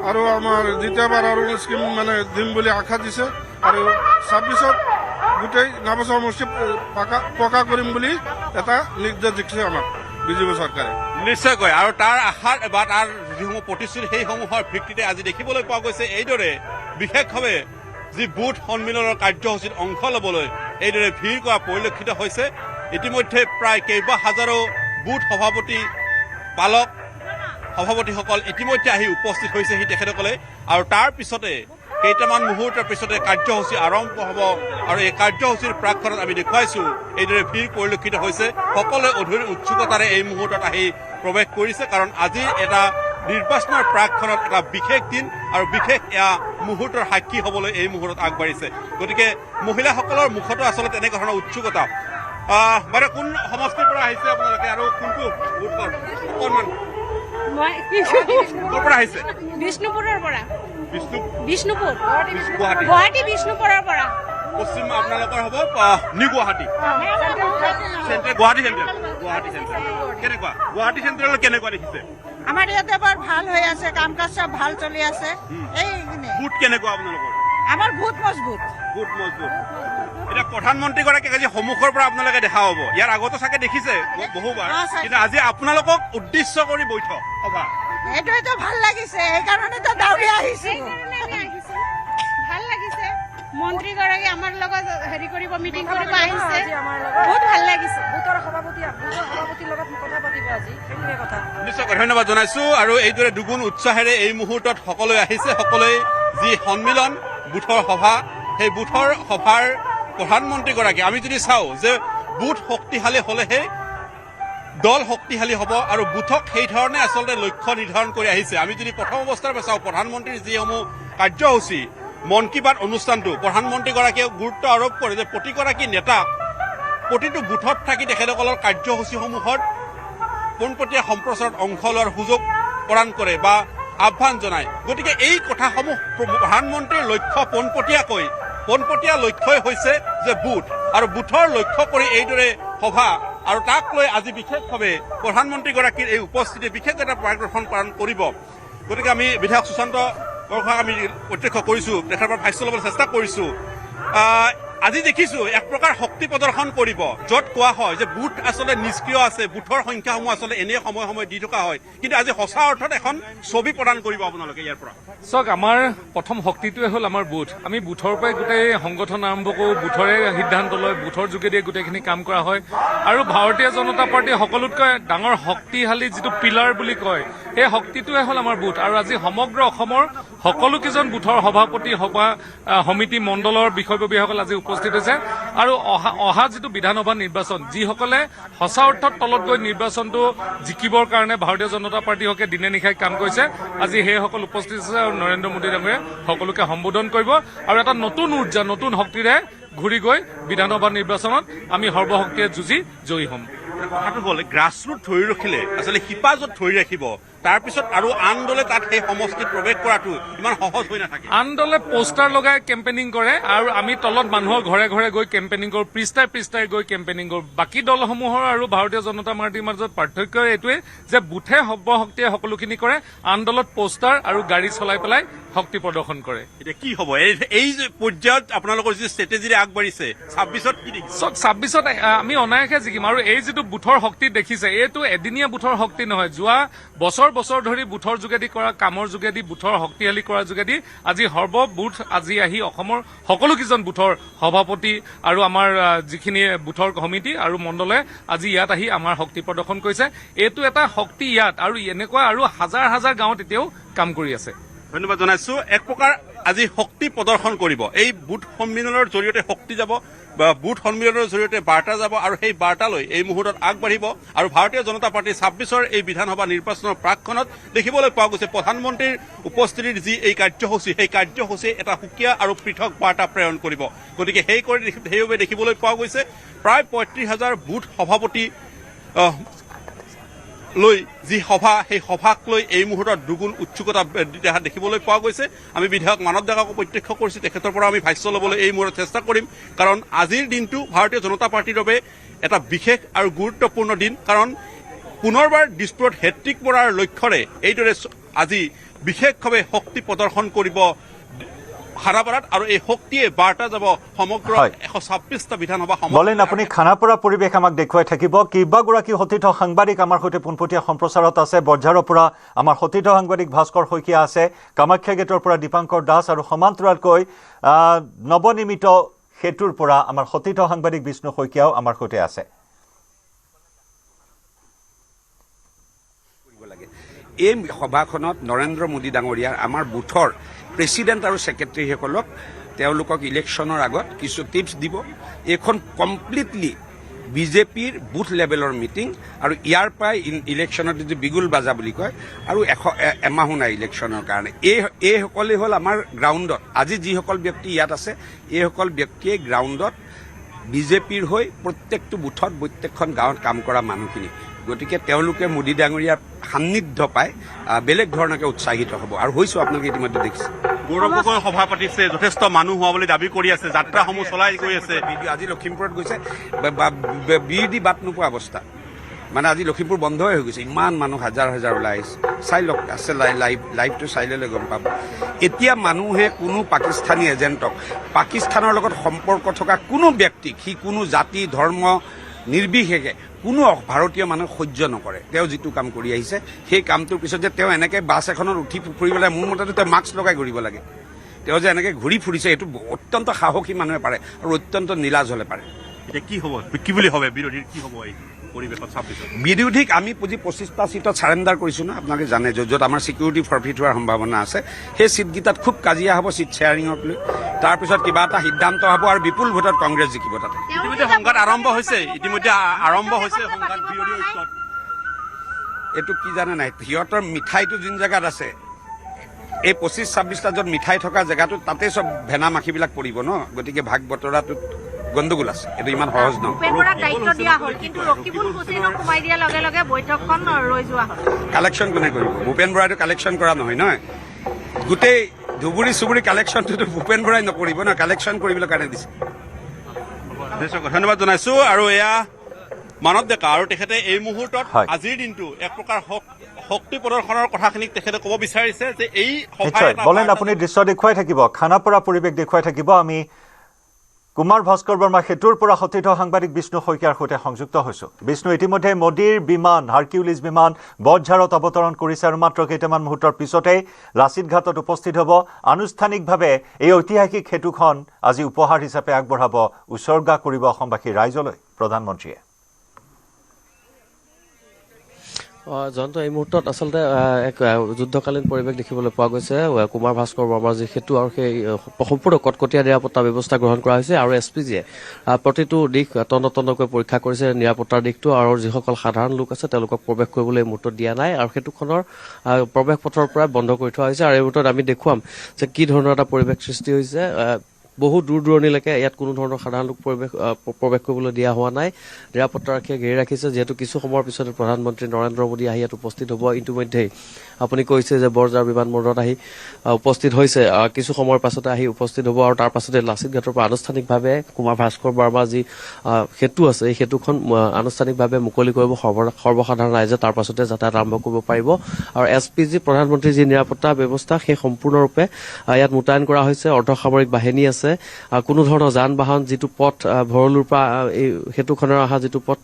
আৰু আমাৰ দ্বিতীয়বাৰ আৰু স্কিম মানে দিম বুলি আশা দিছে আৰু 26ত গোটেই নাওবৈচা সমষ্টি পকা কৰিম বুলি এটা নিৰ্দেশ দিছে আমাক বিজেপি চৰকাৰে নিশ্চয়কৈ আৰু তাৰ আশাৰ বা তাৰ যিসমূহ প্ৰতিশ্ৰুতি সেইসমূহৰ ভিত্তিতে আজি দেখিবলৈ পোৱা গৈছে এইদৰে বিশেষভাৱে যি বুথ সন্মিলনৰ কাৰ্যসূচীত অংশ ল'বলৈ এইদৰে ভিৰ কৰা পৰিলক্ষিত হৈছে ইতিমধ্যে প্ৰায় কেইবা হাজাৰো বুথ সভাপতি পালক সভাপতিসকল ইতিমধ্যে আহি উপস্থিত হৈছেহি তেখেতসকলে আৰু তাৰ পিছতে কেইটামান মুহূৰ্তৰ পিছতে কাৰ্যসূচী আৰম্ভ হ'ব আৰু এই কাৰ্যসূচীৰ প্ৰাকখনত আমি দেখুৱাইছোঁ এইদৰে ভিৰ পৰিলক্ষিত হৈছে সকলোৱে অধীৰ উৎসুকতাৰে এই মুহূৰ্তত আহি প্ৰৱেশ কৰিছে কাৰণ আজি এটা নিৰ্বাচনৰ প্ৰাকখনত এটা বিশেষ দিন আৰু বিশেষ এয়া মুহূৰ্তৰ সাক্ষী হ'বলৈ এই মুহূৰ্তত আগবাঢ়িছে গতিকে মহিলাসকলৰ মুখতো আচলতে এনেকুৱা ধৰণৰ উৎসুকতা বাইদেউ কোন সমষ্টিৰ পৰা আহিছে আপোনালোকে আৰু কোনটো অকণমান ক'ৰ পৰা আহিছে বিষ্ণুপুৰৰ পৰা বিষ্ণুপুৰ গুৱাহাটী বিষ্ণুপুৰৰ পৰা পশ্চিম আপোনালোকৰ হ'ব new Guwahati central Guwahati central কেনেকুৱা গুৱাহাটী চেণ্ট্ৰেল কেনেকুৱা দেখিছে আমাৰ ইয়াতে বৰ ভাল হৈ আছে কাম কাজ চব ভাল চলি আছে এইখিনি বুট কেনেকুৱা আপোনালোকৰ আমাৰ বহুত মজবুত বুট মজবুত এতিয়া প্ৰধানমন্ত্ৰীগৰাকীক আজি সন্মুখৰ পৰা আপোনালোকে দেখা হ'ব ইয়াৰ আগতো চাগে দেখিছে বহুবাৰ কিন্তু আজি আপোনালোকক উদ্দেশ্য কৰি বৈঠক সভা এইটোৱেতো ভাল লাগিছে সেইকাৰণেতো দাউৰি আহিছো ভাল লাগিছে মন্ত্ৰীগৰাকী আমাৰ লগত হেৰি কৰিব মিটিং কৰিব আহিছে বহুত ভাল লাগিছে বুথৰ সভাপতিৰ লগত কথা পাতিব আজি সেইটোৱে কথা নিশ্চয়কৈ ধন্যবাদ জনাইছো আৰু এইদৰে দুগুণ উৎসাহেৰে এই মুহূৰ্তত সকলোৱে আহিছে সকলোৱে যি সন্মিলন বুথৰ সভা সেই বুথৰ সভাৰ প্ৰধানমন্ত্ৰীগৰাকী আমি যদি চাওঁ যে বুথ শক্তিশালী হ'লেহে দল শক্তিশালী হ'ব আৰু বুথক সেই ধৰণে আচলতে লক্ষ্য নিৰ্ধাৰণ কৰি আহিছে আমি যদি প্ৰথম অৱস্থাৰ পৰা চাওঁ প্ৰধানমন্ত্ৰীৰ যিসমূহ কাৰ্যসূচী মন কী বাত অনুষ্ঠানটো প্ৰধানমন্ত্ৰীগৰাকীয়ে গুৰুত্ব আৰোপ কৰে যে প্ৰতিগৰাকী নেতাক প্ৰতিটো বুথত থাকি তেখেতসকলৰ কাৰ্যসূচীসমূহত পোনপটীয়া সম্প্ৰচাৰত অংশ লোৱাৰ সুযোগ প্ৰদান কৰে বা আহ্বান জনায় গতিকে এই কথাসমূহ প্ৰধানমন্ত্ৰীৰ লক্ষ্য পোনপটীয়া লক্ষ্যই হৈছে যে বুথ আৰু বুথৰ লক্ষ্য কৰি এইদৰে সভা আৰু তাক লৈ আজি বিশেষভাৱে প্ৰধানমন্ত্ৰীগৰাকীৰ এই উপস্থিতি বিশেষ এটা প্ৰদৰ্শন পালন কৰিব গতিকে আমি বিধায়ক সুশান্ত বৰগোহাঁইক আমি প্ৰত্যক্ষ কৰিছোঁ তেখেতৰ পৰা ভাষ্য ল'বলৈ চেষ্টা কৰিছোঁ আজি দেখিছোঁ এক প্ৰকাৰ শক্তি প্ৰদৰ্শন কৰিব য'ত কোৱা হয় যে বুথ আচলতে নিষ্ক্ৰিয় আছে বুথৰ সংখ্যাসমূহ আচলতে এনে সময়ে দি থকা হয় কিন্তু আজি সঁচা অৰ্থত এখন ছবি প্ৰদান কৰিব আপোনালোকে ইয়াৰ পৰা চাওক আমাৰ প্ৰথম শক্তিটোৱে হ'ল আমাৰ বুথ আমি বুথৰ পৰাই গোটেই সংগঠন আৰম্ভ কৰোঁ বুথৰে সিদ্ধান্ত লয় বুথৰ যোগেদিয়ে গোটেইখিনি কাম কৰা হয় আৰু ভাৰতীয় জনতা পাৰ্টীৰ সকলোতকৈ ডাঙৰ শক্তিশালী যিটো পিলাৰ বুলি কয় সেই শক্তিটোৱে হ'ল আমাৰ বুথ আৰু আজি সমগ্ৰ অসমৰ সকলোকেইজন বুথৰ সভাপতি সভা সমিতি মণ্ডলৰ বিষয়ববীয়াসকল আজি উপস্থিত হৈছে আৰু অহা যিটো বিধানসভা নিৰ্বাচন যিসকলে সঁচা অৰ্থত তলত গৈ নিৰ্বাচনটো জিকিবৰ কাৰণে ভাৰতীয় জনতা পাৰ্টীহকে দিনে নিশাই কাম কৰিছে আজি সেইসকল উপস্থিত আছে আৰু নৰেন্দ্ৰ মোদী ডাঙৰীয়াই সকলোকে সম্বোধন কৰিব আৰু এটা নতুন উৰ্জা নতুন শক্তিৰে ঘূৰি গৈ বিধানসভা নিৰ্বাচনত আমি সৰ্বশক্তিৰে যুঁজি জয়ী হ'ম কথাটো হ'ল গ্ৰাছৰুট ধৰি ৰাখিলে আচলতে শিপা য'ত ধৰি ৰাখিব তাৰপিছত আৰু আন দলে তাত সেই সমষ্টিত প্ৰৱেশ কৰাটো ইমান সহজ হৈ নাথাকে আন দলে পোষ্টাৰ লগাই কেম্পেইনিং কৰে আৰু আমি তলত মানুহৰ ঘৰে ঘৰে গৈ কেম্পেইনিং কৰোঁ পৃষ্ঠাই গৈ কেম্পেইনিং কৰোঁ বাকী দলসমূহৰ আৰু ভাৰতীয় জনতা পাৰ্টীৰ মাজত পাৰ্থক্য এইটোৱে যে বুথে সৰ্বশক্তিয়ে সকলোখিনি কৰে আন দলত পোষ্টাৰ আৰু গাড়ী চলাই পেলাই শক্তি প্ৰদৰ্শন কৰে এতিয়া কি হ'ব এই যে পৰ্যায়ত আপোনালোকৰ যি ষ্ট্ৰেটেজিৰে আগবাঢ়িছে 26ত কি দেখিছে 26ত আমি অনায়াসে জিকিম আৰু এই যিটো বুথৰ শক্তি দেখিছে এইটো এদিনীয়া বুথৰ শক্তি নহয় যোৱা বছৰ ধৰি বুথৰ যোগেদি কৰা কামৰ যোগেদি বুথৰ শক্তিশালী কৰাৰ যোগেদি আজি বুথ আজি আহি অসমৰ সকলোকেইজন বুথৰ সভাপতি আৰু আমাৰ যিখিনি বুথৰ সমিতি আৰু মণ্ডলে আজি ইয়াত আহি আমাৰ শক্তি প্ৰদৰ্শন কৰিছে এইটো এটা শক্তি ইয়াত আৰু এনেকুৱা আৰু হাজাৰ হাজাৰ গাঁৱত এতিয়াও কাম কৰি আছে ধন্যবাদ জনাইছো এক প্ৰকাৰ আজি শক্তি প্ৰদৰ্শন কৰিব এই বুথ সন্মিলনৰ জৰিয়তে শক্তি যাব বা বুথ সন্মিলনৰ জৰিয়তে বাৰ্তা যাব আৰু সেই বাৰ্তালৈ এই মুহূৰ্তত আগবাঢ়িব আৰু ভাৰতীয় জনতা পাৰ্টীৰ 26ৰ এই বিধানসভা নিৰ্বাচনৰ প্ৰাকখনত দেখিবলৈ পোৱা গৈছে প্ৰধানমন্ত্ৰীৰ উপস্থিতিৰ যি এই কাৰ্যসূচী সেই কাৰ্যসূচীয়ে এটা সুকীয়া আৰু পৃথক বাৰ্তা প্ৰেৰণ কৰিব গতিকে সেইবাবে দেখিবলৈ পোৱা গৈছে প্ৰায় 35,000 বুথ সভাপতি লৈ যি সভা সেই সভাক লৈ এই মুহূৰ্তত দুগুণ উৎসুকতা দেখিবলৈ পোৱা গৈছে আমি বিধায়ক মানৱ ডেকাকো প্ৰত্যক্ষ কৰিছোঁ তেখেতৰ পৰা আমি ভাষ্য ল'বলৈ এই মুহূৰ্তত চেষ্টা কৰিম কাৰণ আজিৰ দিনটো ভাৰতীয় জনতা পাৰ্টিৰ বাবে এটা বিশেষ আৰু গুৰুত্বপূৰ্ণ দিন কাৰণ পুনৰবাৰ দিছপুৰত হেট্ৰিক মৰাৰ লক্ষ্যৰে এইদৰে আজি বিশেষভাৱে শক্তি প্ৰদৰ্শন কৰিব খানাপাৰাত আৰু এই শক্তিয়ে বাৰ্তা যাব সমগ্ৰ 126টা বিধানসভা বলেন আপুনি খানাপাৰা পৰিৱেশ আমাক দেখুৱাই থাকিব কেইবাগৰাকী সতীৰ্থ সাংবাদিক আমাৰ সৈতে পোনপটীয়া সম্প্ৰচাৰত আছে বজাৰৰ পৰা আমাৰ সতীৰ্থ সাংবাদিক ভাস্কৰ শইকীয়া আছে কামাখ্যা গেটৰ পৰা দীপাংকৰ দাস আৰু সমান্তৰালকৈ নৱনিৰ্মিত সেতুৰ পৰা আমাৰ সতীৰ্থ সাংবাদিক বিষ্ণু শইকীয়াও আমাৰ সৈতে আছে এই সভাখনত নৰেন্দ্ৰ মোদী ডাঙৰীয়াৰ আমাৰ বুথৰ প্ৰেচিডেণ্ট আৰু ছেক্ৰেটাৰীসকলক তেওঁলোকক ইলেকশ্যনৰ আগত কিছু টিপছ দিব এইখন কমপ্লিটলি বিজেপিৰ বুথ লেভেলৰ মিটিং আৰু ইয়াৰ পৰাই ইলেকশ্যনত যদি বিগুল বাজা বুলি কয় আৰু এমাহো নাই ইলেকশ্যনৰ কাৰণে এইসকলেই হ'ল আমাৰ গ্ৰাউণ্ডত আজি যিসকল ব্যক্তি ইয়াত আছে এইসকল ব্যক্তিয়ে গ্ৰাউণ্ডত বিজেপিৰ হৈ প্ৰত্যেকটো বুথত প্ৰত্যেকখন গাঁৱত কাম কৰা মানুহখিনি গতিকে তেওঁলোকে মোদী ডাঙৰীয়াৰ সান্নিধ্য পাই বেলেগ ধৰণকে উৎসাহিত হ'ব আৰু হৈছোঁ আপোনালোকে ইতিমধ্যে দেখিছে গৌৰৱ গগৈ সভা পাতিছে যথেষ্ট মানুহ হোৱা বুলি দাবী কৰি আছে যাত্ৰাসমূহ চলাই গৈ আছে আজি লখিমপুৰত গৈছে বীৰ দি বাট নোপোৱা অৱস্থা মানে আজি লখিমপুৰ বন্ধই হৈ গৈছে ইমান মানুহ হাজাৰ হাজাৰ ওলাই আহিছে চাই লওক আছে লাইভটো চাই ল'লে গম পাব এতিয়া মানুহে কোনো পাকিস্তানী এজেণ্টক পাকিস্তানৰ লগত সম্পৰ্ক থকা কোনো ব্যক্তিক সি কোনো জাতি ধৰ্ম নিৰ্বিশেষে কোনো ভাৰতীয় মানুহ সহ্য নকৰে তেওঁ যিটো কাম কৰি আহিছে সেই কামটোৰ পিছত যে তেওঁ এনেকৈ বাছ এখনত উঠি ফুৰিব লাগে মোৰ মতেতো তেওঁ মাস্ক লগাই ঘূৰিব লাগে তেওঁ যে এনেকৈ ঘূৰি ফুৰিছে এইটো অত্যন্ত সাহসী মানুহে পাৰে আৰু অত্যন্ত নীলাজ হ'লে পাৰে এতিয়া কি হ'ব কি বুলি ভাবে বিৰোধীৰ কি হ'ব এই পৰিৱেশত 26 বিৰোধীক আমি 25টা চিটত চাৰেণ্ডাৰ কৰিছোঁ ন আপোনালোকে জানে য'ত আমাৰ ছিকিউৰিটি ফৰফিট হোৱাৰ সম্ভাৱনা আছে সেই চিটকেইটাত খুব কাজিয়া হ'ব চিট শ্বেয়াৰিঙক লৈ তাৰপিছত কিবা এটা সিদ্ধান্ত হ'ব আৰু বিপুল ভোটত কংগ্ৰেছ জিকিব তাতে ইতিমধ্যে সংঘাত আৰম্ভ হৈছে সংঘাত বিৰোধী ঐক্যত এইটো কি জানে নাই সিহঁতৰ মিঠাইটো যোন জেগাত আছে এই 25-26টা য'ত মিঠাই থকা জেগাটো তাতে চব ভেনা মাখিবিলাক পৰিব ন গতিকে ভাগ বতৰাটোত গণ্ডগোল আছে এইটো ইমান সহজ নহয় কালেকশ্যন কোনে কৰিব ভূপেন বৰাইটো কালেকশ্যন কৰা নহয় নহয় গোটেই ধুবুৰী চুবুৰী কালেকশ্যনটোতো ভূপেন বৰাই নকৰিব ন কালেকশ্যন কৰিবলৈ কাৰণে দিছে ধন্যবাদ জনাইছো আৰু এয়া মানৱ ডেকা আৰু তেখেতে এই মুহূৰ্তত আজিৰ দিনটো এক প্ৰকাৰ শক্তি প্ৰদৰ্শনৰ কথাখিনিক তেখেতে ক'ব বিচাৰিছে যে এই বলেন আপুনি দৃশ্য দেখুৱাই থাকিব খানাপাৰা পৰিৱেশ দেখুৱাই থাকিব আমি কুমাৰ ভাস্কৰ বৰ্মা সেতুৰ পৰা সতীৰ্থ সাংবাদিক বিষ্ণু শইকীয়াৰ সৈতে সংযুক্ত হৈছোঁ বিষ্ণু ইতিমধ্যে মোদীৰ বিমান হাৰকিউলিছ বিমান বজঝাৰত অৱতৰণ কৰিছে আৰু মাত্ৰ কেইটামান মুহূৰ্তৰ পিছতেই লাচিত ঘাটত উপস্থিত হ'ব আনুষ্ঠানিকভাৱে এই ঐতিহাসিক সেতুখন আজি উপহাৰ হিচাপে আগবঢ়াব উচৰ্গা কৰিব অসমবাসীৰ ৰাইজলৈ প্ৰধানমন্ত্ৰীয়ে জয়ন্ত এই মুহূৰ্তত আচলতে এক যুদ্ধকালীন পৰিৱেশ দেখিবলৈ পোৱা গৈছে কুমাৰ ভাস্কৰ বৰ্মাৰ যি সেতু আৰু সেই সম্পূৰ্ণ কটকটীয়া নিৰাপত্তা ব্যৱস্থা গ্ৰহণ কৰা হৈছে আৰু SPGয়ে প্ৰতিটো দিশ তন্নকৈ পৰীক্ষা কৰিছে নিৰাপত্তাৰ দিশটো আৰু যিসকল সাধাৰণ লোক আছে তেওঁলোকক প্ৰৱেশ কৰিবলৈ এই মুহূৰ্তত দিয়া নাই আৰু সেতুখনৰ প্ৰৱেশ পথৰ পৰা বন্ধ কৰি থোৱা হৈছে আৰু এই মুহূৰ্তত আমি দেখুৱাম যে কি ধৰণৰ এটা পৰিৱেশ সৃষ্টি হৈছে বহু দূৰ দূৰণিলৈকে ইয়াত কোনো ধৰণৰ সাধাৰণ লোক প্ৰৱেশ কৰিবলৈ দিয়া হোৱা নাই নিৰাপত্তাৰক্ষীয়ে ঘেৰি ৰাখিছে যিহেতু কিছু সময়ৰ পিছতে প্ৰধানমন্ত্ৰী নৰেন্দ্ৰ মোদী আহি ইয়াত উপস্থিত হ'ব ইতিমধ্যেই আপুনি কৈছে যে বৰজাৰ বিমানবন্দৰত আহি উপস্থিত হৈছে কিছু সময়ৰ পাছতে আহি উপস্থিত হ'ব আৰু তাৰ পাছতে লাচিত ঘাটৰ পৰা আনুষ্ঠানিকভাৱে কুমাৰ ভাস্কৰ বৰ্মা যি সেতু আছে এই সেতুখন আনুষ্ঠানিকভাৱে মুকলি কৰিব সৰ্বসাধাৰণ ৰাইজে তাৰ পাছতে যাতায়াত আৰম্ভ কৰিব পাৰিব আৰু SPG প্ৰধানমন্ত্ৰীৰ যি নিৰাপত্তা ব্যৱস্থা সেই সম্পূৰ্ণৰূপে ইয়াত মোতায়েন কৰা হৈছে অৰ্ধসামৰিক বাহিনী আছে কোনো ধৰণৰ যান বাহন যিটো পথ ভৰলুৰ পৰা এই সেতুখনৰ অহা যিটো পথ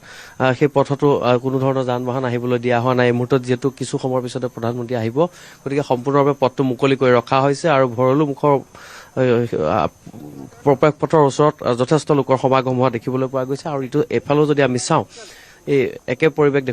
সেই পথতো কোনো ধৰণৰ যান বাহন আহিবলৈ দিয়া হোৱা নাই এই মুহূৰ্তত যিহেতু কিছু সময়ৰ পিছতে প্ৰধানমন্ত্ৰী আহিব গতিকে সম্পূৰ্ণভাৱে পথটো মুকলি কৰি ৰখা হৈছে আৰু ভৰলু মুখৰ প্ৰৱেশ পথৰ ওচৰত যথেষ্ট লোকৰ সমাগম হোৱা দেখিবলৈ পোৱা গৈছে আৰু ইটো এফালেও যদি আমি চাওঁ এই একে পৰিৱেশ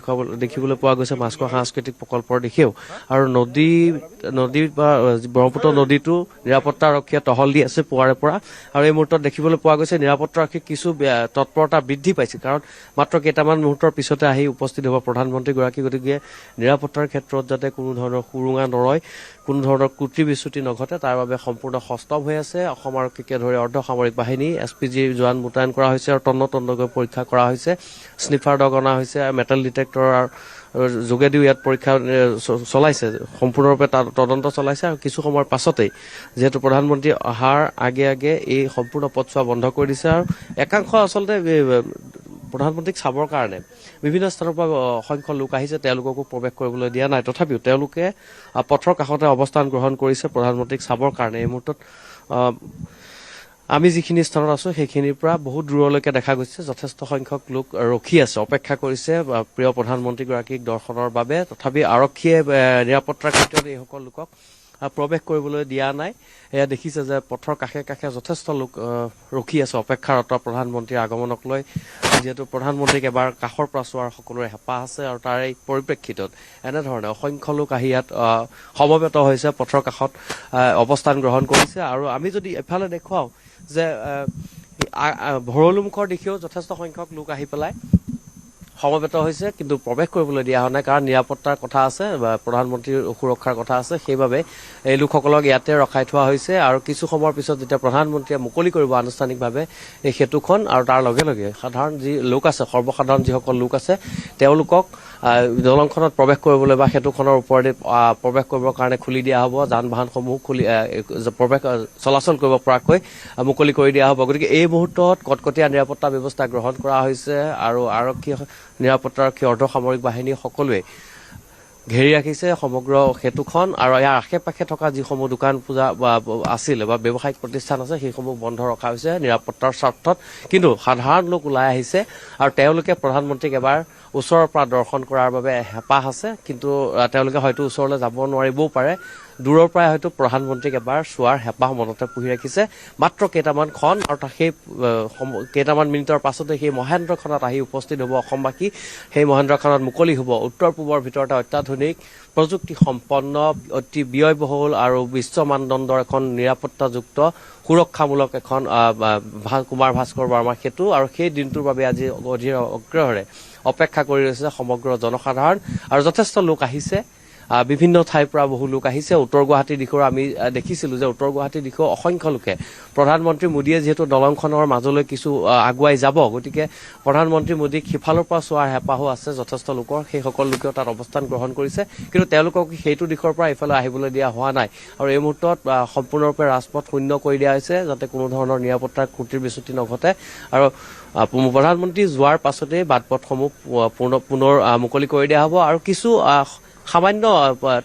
দেখিবলৈ পোৱা গৈছে মাছখোৱা সাংস্কৃতিক প্ৰকল্পৰ দিশেও আৰু নদী বা ব্ৰহ্মপুত্ৰ নদীটো নিৰাপত্তাৰক্ষীয়ে টহল দি আছে পুৱাৰে পৰা আৰু এই মুহূৰ্তত দেখিবলৈ পোৱা গৈছে নিৰাপত্তাৰক্ষী কিছু তৎপৰতা বৃদ্ধি পাইছে কাৰণ মাত্ৰ কেইটামান মুহূৰ্তৰ পিছতে আহি উপস্থিত হ'ব প্ৰধানমন্ত্ৰীগৰাকী গতিকে নিৰাপত্তাৰ ক্ষেত্ৰত যাতে কোনো ধৰণৰ সুৰুঙা নৰয় কোনো ধৰণৰ ত্ৰুটি বিচ্যুতি নঘটে তাৰ বাবে সম্পূৰ্ণ সষ্টম হৈ আছে অসম আৰক্ষীকে ধৰি অৰ্ধসামৰিক বাহিনী SPG জোৱান মোতায়েন কৰা হৈছে আৰু তন্নকৈ পৰীক্ষা কৰা হৈছে স্নিফাৰ ডগ অনা হৈছে মেটেল ডিটেক্টৰৰ যোগেদিও ইয়াত পৰীক্ষা চলাইছে, সম্পূৰ্ণৰূপে তদন্ত চলাইছে আৰু কিছু সময়ৰ পাছতেই যিহেতু প্ৰধানমন্ত্ৰী অহাৰ আগে আগে এই সম্পূৰ্ণ পথছোৱা বন্ধ কৰি দিছে আৰু একাংশ আচলতে প্ৰধানমন্ত্ৰীক চাবৰ কাৰণে বিভিন্ন স্থানৰ পৰা অসংখ্য লোক আহিছে, তেওঁলোককো প্ৰৱেশ কৰিবলৈ দিয়া নাই। তথাপিও তেওঁলোকে পথৰ কাষতে অৱস্থান গ্ৰহণ কৰিছে প্ৰধানমন্ত্ৰীক চাবৰ কাৰণে। এই মুহূৰ্তত আমি যিখিনি স্থানত আছো সেইখিনিৰ পৰা বহুত দূৰলৈকে দেখা গৈছে যথেষ্ট সংখ্যক লোক ৰখি আছে, অপেক্ষা কৰিছে প্ৰিয় প্ৰধানমন্ত্ৰীগৰাকীক দৰ্শনৰ বাবে। তথাপি আৰক্ষীয়ে নিৰাপত্তাৰ ক্ষেত্ৰত এইসকল লোকক প্ৰৱেশ কৰিবলৈ দিয়া নাই। এয়া দেখিছে যে পথৰ কাষে কাষে যথেষ্ট লোক ৰখি আছে অপেক্ষাৰত প্ৰধানমন্ত্ৰীৰ আগমনক লৈ। যিহেতু প্ৰধানমন্ত্ৰীক এবাৰ কাষৰ পৰা চোৱাৰ সকলোৰে হেঁপাহ আছে আৰু তাৰ এই পৰিপ্ৰেক্ষিতত এনেধৰণে অসংখ্য লোক আহি ইয়াত সমবেত হৈছে, পথৰ কাষত অৱস্থান গ্ৰহণ কৰিছে। আৰু আমি যদি এফালে দেখুৱাওঁ যে ভৰলুমুখৰ দিশেও যথেষ্ট সংখ্যক লোক আহি পেলাই সমবেত হৈছে, কিন্তু প্ৰৱেশ কৰিবলৈ দিয়া হোৱা নাই কাৰণ নিৰাপত্তাৰ কথা আছে বা প্ৰধানমন্ত্ৰীৰ সুৰক্ষাৰ কথা আছে। সেইবাবে এই লোকসকলক ইয়াতে ৰখাই থোৱা হৈছে আৰু কিছু সময়ৰ পিছত যেতিয়া প্ৰধানমন্ত্ৰীয়ে মুকলি কৰিব আনুষ্ঠানিকভাৱে এই সেতুখন আৰু তাৰ লগে লগে সাধাৰণ যি লোক আছে, সৰ্বসাধাৰণ যিসকল লোক আছে তেওঁলোকক দলংখনত প্ৰৱেশ কৰিবলৈ বা সেতুখনৰ ওপৰেদি প্ৰৱেশ কৰিবৰ কাৰণে খুলি দিয়া হ'ব, যান বাহনসমূহ প্ৰৱেশ চলাচল কৰিব পৰাকৈ মুকলি কৰি দিয়া হ'ব। গতিকে এই মুহূৰ্তত কটকটীয়া নিৰাপত্তা ব্যৱস্থা গ্ৰহণ কৰা হৈছে আৰু আৰক্ষী নিৰাপত্তাৰক্ষী অৰ্ধসামৰিক বাহিনী সকলোৱে ঘেৰি ৰাখিছে সমগ্ৰ সেতুখন আৰু ইয়াৰ আশে পাশে থকা যিসমূহ দোকান পূজা আছিল বা ব্যৱসায়িক প্ৰতিষ্ঠান আছে সেইসমূহ বন্ধ ৰখা হৈছে নিৰাপত্তাৰ স্বাৰ্থত। কিন্তু সাধাৰণ লোক ওলাই আহিছে আৰু তেওঁলোকে প্ৰধানমন্ত্ৰীক এবাৰ ওচৰৰ পৰা দৰ্শন কৰাৰ বাবে হেঁপাহ আছে, কিন্তু তেওঁলোকে হয়তো ওচৰলৈ যাব নোৱাৰিবও পাৰে। দূৰৰ পৰাই হয়তো প্ৰধানমন্ত্ৰীক এবাৰ চোৱাৰ হেঁপাহ মনতে পুহি ৰাখিছে। মাত্ৰ কেইটামান ক্ষণ আৰু সেই কেইটামান মিনিটৰ পাছতে সেই মহেন্দ্ৰখনত আহি উপস্থিত হ'ব অসমবাসী। সেই মহেন্দ্ৰখনত মুকলি হ'ব উত্তৰ পূবৰ ভিতৰতে অত্যাধুনিক প্ৰযুক্তি সম্পন্ন, অতি ব্যয়বহুল আৰু বিশ্ব মানদণ্ডৰ এখন নিৰাপত্তাযুক্ত সুৰক্ষামূলক এখন কুমাৰ ভাস্কৰ বৰ্মা সেতু। আৰু সেই দিনটোৰ বাবে আজি অধীৰ অগ্ৰহেৰে অপেক্ষা কৰি ৰৈছে সমগ্ৰ জনসাধাৰণ আৰু যথেষ্ট লোক আহিছে। বিভিন্ন ঠাইৰ পৰা বহু লোক আহিছে। উত্তৰ গুৱাহাটীৰ দিশৰ আমি দেখিছিলোঁ যে উত্তৰ গুৱাহাটীৰ দিশৰ অসংখ্য লোকে প্ৰধানমন্ত্ৰী মোদীয়ে যিহেতু দলংখনৰ মাজলৈ কিছু আগুৱাই যাব, গতিকে প্ৰধানমন্ত্ৰী মোদীক সিফালৰ পৰা চোৱাৰ হেঁপাহো আছে যথেষ্ট লোকৰ। সেইসকল লোকেও তাত অৱস্থান গ্ৰহণ কৰিছে, কিন্তু তেওঁলোকক সেইটো দিশৰ পৰা এইফালে আহিবলৈ দিয়া হোৱা নাই। আৰু এই মুহূৰ্তত সম্পূৰ্ণৰূপে ৰাজপথ শূন্য কৰি দিয়া হৈছে যাতে কোনো ধৰণৰ নিৰাপত্তাৰ ত্ৰুটিৰ বিচ্যুতি নঘটে। আৰু প্ৰধানমন্ত্ৰী যোৱাৰ পাছতেই বাটপথসমূহ পুনৰ মুকলি কৰি দিয়া হ'ব আৰু কিছু সামান্য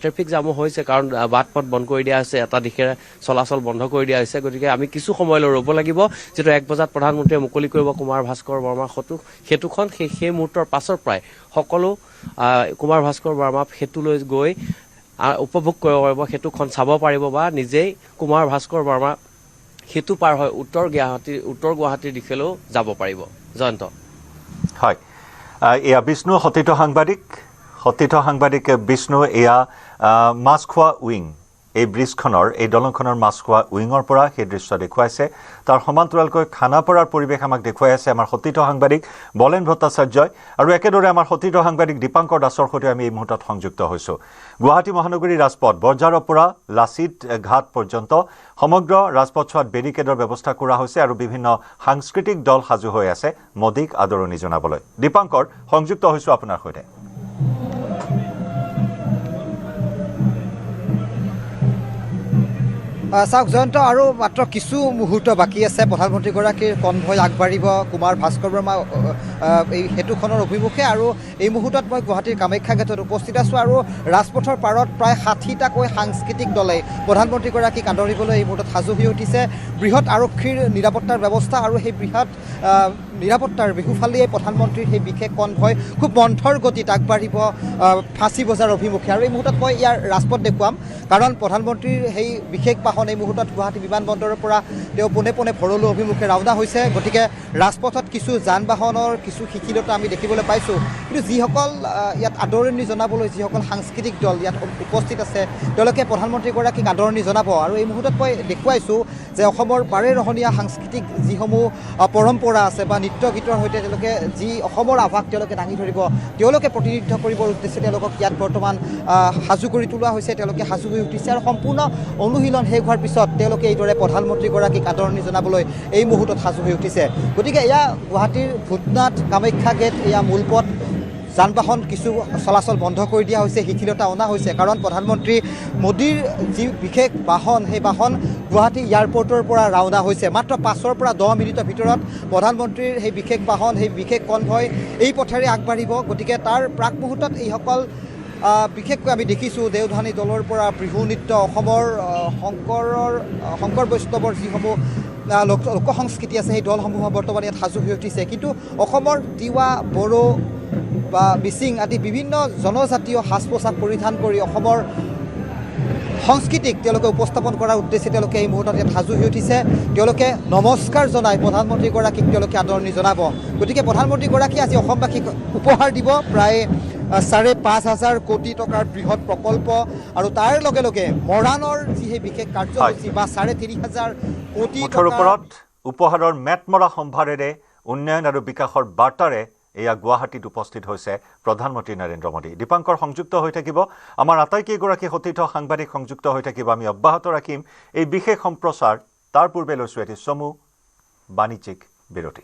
ট্ৰেফিক জামো হৈছে কাৰণ বাট পথ বন্ধ কৰি দিয়া হৈছে, এটা দিশেৰে চলাচল বন্ধ কৰি দিয়া হৈছে। গতিকে আমি কিছু সময়লৈ ৰ'ব লাগিব, যিহেতু 1 বজাত প্ৰধানমন্ত্ৰীয়ে মুকলি কৰিব কুমাৰ ভাস্কৰ বৰ্মা সেতুখন। সেই মুহূৰ্তৰ পাছৰ পৰাই সকলো কুমাৰ ভাস্কৰ বৰ্মা সেতুলৈ গৈ উপভোগ কৰিব পাৰিব, সেতুখন চাব পাৰিব বা নিজেই কুমাৰ ভাস্কৰ বৰ্মা সেতু পাৰ হৈ উত্তৰ গুৱাহাটীৰ দিশেলৈও যাব পাৰিব। জয়ন্ত। হয়, এয়া বিষ্ণু সতীৰ্থ সাংবাদিক বিষ্ণু। এয়া মাছখোৱা উইং, এই ব্ৰিজখনৰ এই দলংখনৰ মাছখোৱা উইঙৰ পৰা সেই দৃশ্য দেখুৱাইছে। তাৰ সমান্তৰালকৈ খানাপাৰাৰ পৰিৱেশ আমাক দেখুৱাই আছে আমাৰ সতীৰ্থ সাংবাদিক বলেন ভট্টাচাৰ্যই। আৰু একেদৰে আমাৰ সতীৰ্থ সাংবাদিক দীপাংকৰ দাসৰ সৈতে আমি এই মুহূৰ্তত সংযুক্ত হৈছোঁ। গুৱাহাটী মহানগৰীৰ ৰাজপথ বৰঝাৰৰ পৰা লাচিত ঘাট পৰ্যন্ত সমগ্ৰ ৰাজপথছোৱাত বেৰিকেডৰ ব্যৱস্থা কৰা হৈছে আৰু বিভিন্ন সাংস্কৃতিক দল সাজু হৈ আছে মোদীক আদৰণি জনাবলৈ। দীপাংকৰ, সংযুক্ত হৈছোঁ আপোনাৰ সৈতে। চাওক জয়ন্ত, আৰু মাত্ৰ কিছু মুহূৰ্ত বাকী আছে প্ৰধানমন্ত্ৰীগৰাকীৰ কনভয় আগবাঢ়িব কুমাৰ ভাস্কৰ বৰ্মা এই সেতুখনৰ অভিমুখে। আৰু এই মুহূৰ্তত মই গুৱাহাটীৰ কামাখ্যা গেটত উপস্থিত আছোঁ আৰু ৰাজপথৰ পাৰত প্ৰায় 60টাকৈ সাংস্কৃতিক দলে প্ৰধানমন্ত্ৰীগৰাকীক আদৰিবলৈ এই মুহূৰ্তত সাজু হৈ উঠিছে। বৃহৎ আৰক্ষীৰ নিৰাপত্তাৰ ব্যৱস্থা আৰু সেই বৃহৎ নিৰাপত্তাৰ বিহুফালীয়ে প্ৰধানমন্ত্ৰীৰ সেই বিশেষ কনভয় খুব মন্থৰ গতিত আগবাঢ়িব ফাঁচী বজাৰ অভিমুখে। আৰু এই মুহূৰ্তত মই ইয়াৰ ৰাজপথ দেখুৱাম কাৰণ প্ৰধানমন্ত্ৰীৰ সেই বিশেষ বাহন এই মুহূৰ্তত গুৱাহাটী বিমানবন্দৰৰ পৰা তেওঁ পোনে পোনে ভৰলু অভিমুখে ৰাওনা হৈছে। গতিকে ৰাজপথত কিছু যান বাহনৰ কিছু শিথিলতা আমি দেখিবলৈ পাইছোঁ, কিন্তু যিসকল ইয়াত আদৰণি জনাবলৈ যিসকল সাংস্কৃতিক দল ইয়াত উপস্থিত আছে তেওঁলোকে প্ৰধানমন্ত্ৰীগৰাকীক আদৰণি জনাব। আৰু এই মুহূৰ্তত মই দেখুৱাইছোঁ যে অসমৰ বাৰেৰহণীয়া সাংস্কৃতিক যিসমূহ পৰম্পৰা আছে বা নৃত্য গীতৰ সৈতে তেওঁলোকে যি অসমৰ আভাস তেওঁলোকে দাঙি ধৰিব, তেওঁলোকে প্ৰতিনিধিত্ব কৰিবৰ উদ্দেশ্যে তেওঁলোকক ইয়াত বৰ্তমান সাজু কৰি তোলা হৈছে। তেওঁলোকে সাজু হৈ উঠিছে আৰু সম্পূৰ্ণ অনুশীলন শেষ হোৱাৰ পিছত তেওঁলোকে এইদৰে প্ৰধানমন্ত্ৰীগৰাকীক আদৰণি জনাবলৈ এই মুহূৰ্তত সাজু হৈ উঠিছে। গতিকে এয়া গুৱাহাটীৰ ভূতনাথ কামাখ্যা গেট, এয়া মূল পথ যান বাহন কিছু চলাচল বন্ধ কৰি দিয়া হৈছে, শিথিলতা অনা হৈছে। কাৰণ প্ৰধানমন্ত্ৰী মোদীৰ যি বিশেষ বাহন, সেই বাহন গুৱাহাটী এয়াৰপৰ্টৰ পৰা ৰাওনা হৈছে। মাত্ৰ 5 পৰা 10 মিনিটৰ ভিতৰত প্ৰধানমন্ত্ৰীৰ সেই বিশেষ বাহন, সেই বিশেষ কনভয় এই পথেৰে আগবাঢ়িব। গতিকে তাৰ প্ৰাক মুহূৰ্তত এইসকল বিশেষকৈ আমি দেখিছোঁ দেওধানী দলৰ পৰা বিহু নৃত্য, অসমৰ শংকৰ বৈষ্ণৱৰ যিসমূহ লোক সংস্কৃতি আছে সেই দলসমূহ বৰ্তমান ইয়াত সাজু হৈ উঠিছে। কিন্তু অসমৰ তিৱা, বড়ো বা মিচিং আদি বিভিন্ন জনজাতীয় সাজ পোছাক পৰিধান কৰি অসমৰ সংস্কৃতিক তেওঁলোকে উপস্থাপন কৰাৰ উদ্দেশ্যে তেওঁলোকে এই মুহূৰ্তত ইয়াত সাজু হৈ উঠিছে। তেওঁলোকে নমস্কাৰ জনাই প্ৰধানমন্ত্ৰীগৰাকীক তেওঁলোকে আদৰণি জনাব। গতিকে প্ৰধানমন্ত্ৰীগৰাকীয়ে আজি অসমবাসীক উপহাৰ দিব প্ৰায় 5,500 কোটি টকাৰ বৃহৎ প্ৰকল্প, আৰু তাৰ লগে লগে মৰাণৰ যি সেই বিশেষ কাৰ্যসূচী বা 3,500 কোটি মুঠৰ ওপৰত উপহাৰৰ মেটমৰা সম্ভাৰেৰে উন্নয়ন আৰু বিকাশৰ বাৰ্তাৰে এয়া গুৱাহাটীত উপস্থিত হৈছে প্ৰধানমন্ত্ৰী নৰেন্দ্ৰ মোদী। দীপাংকৰ সংযুক্ত হৈ থাকিব, আমাৰ আটাইকেইগৰাকী সতীৰ্থ সাংবাদিক সংযুক্ত হৈ থাকিব। আমি অব্যাহত ৰাখিম এই বিশেষ সম্প্ৰচাৰ। তাৰ পূৰ্বে লৈছোঁ এটি চমু বাণিজ্যিক বিৰতি।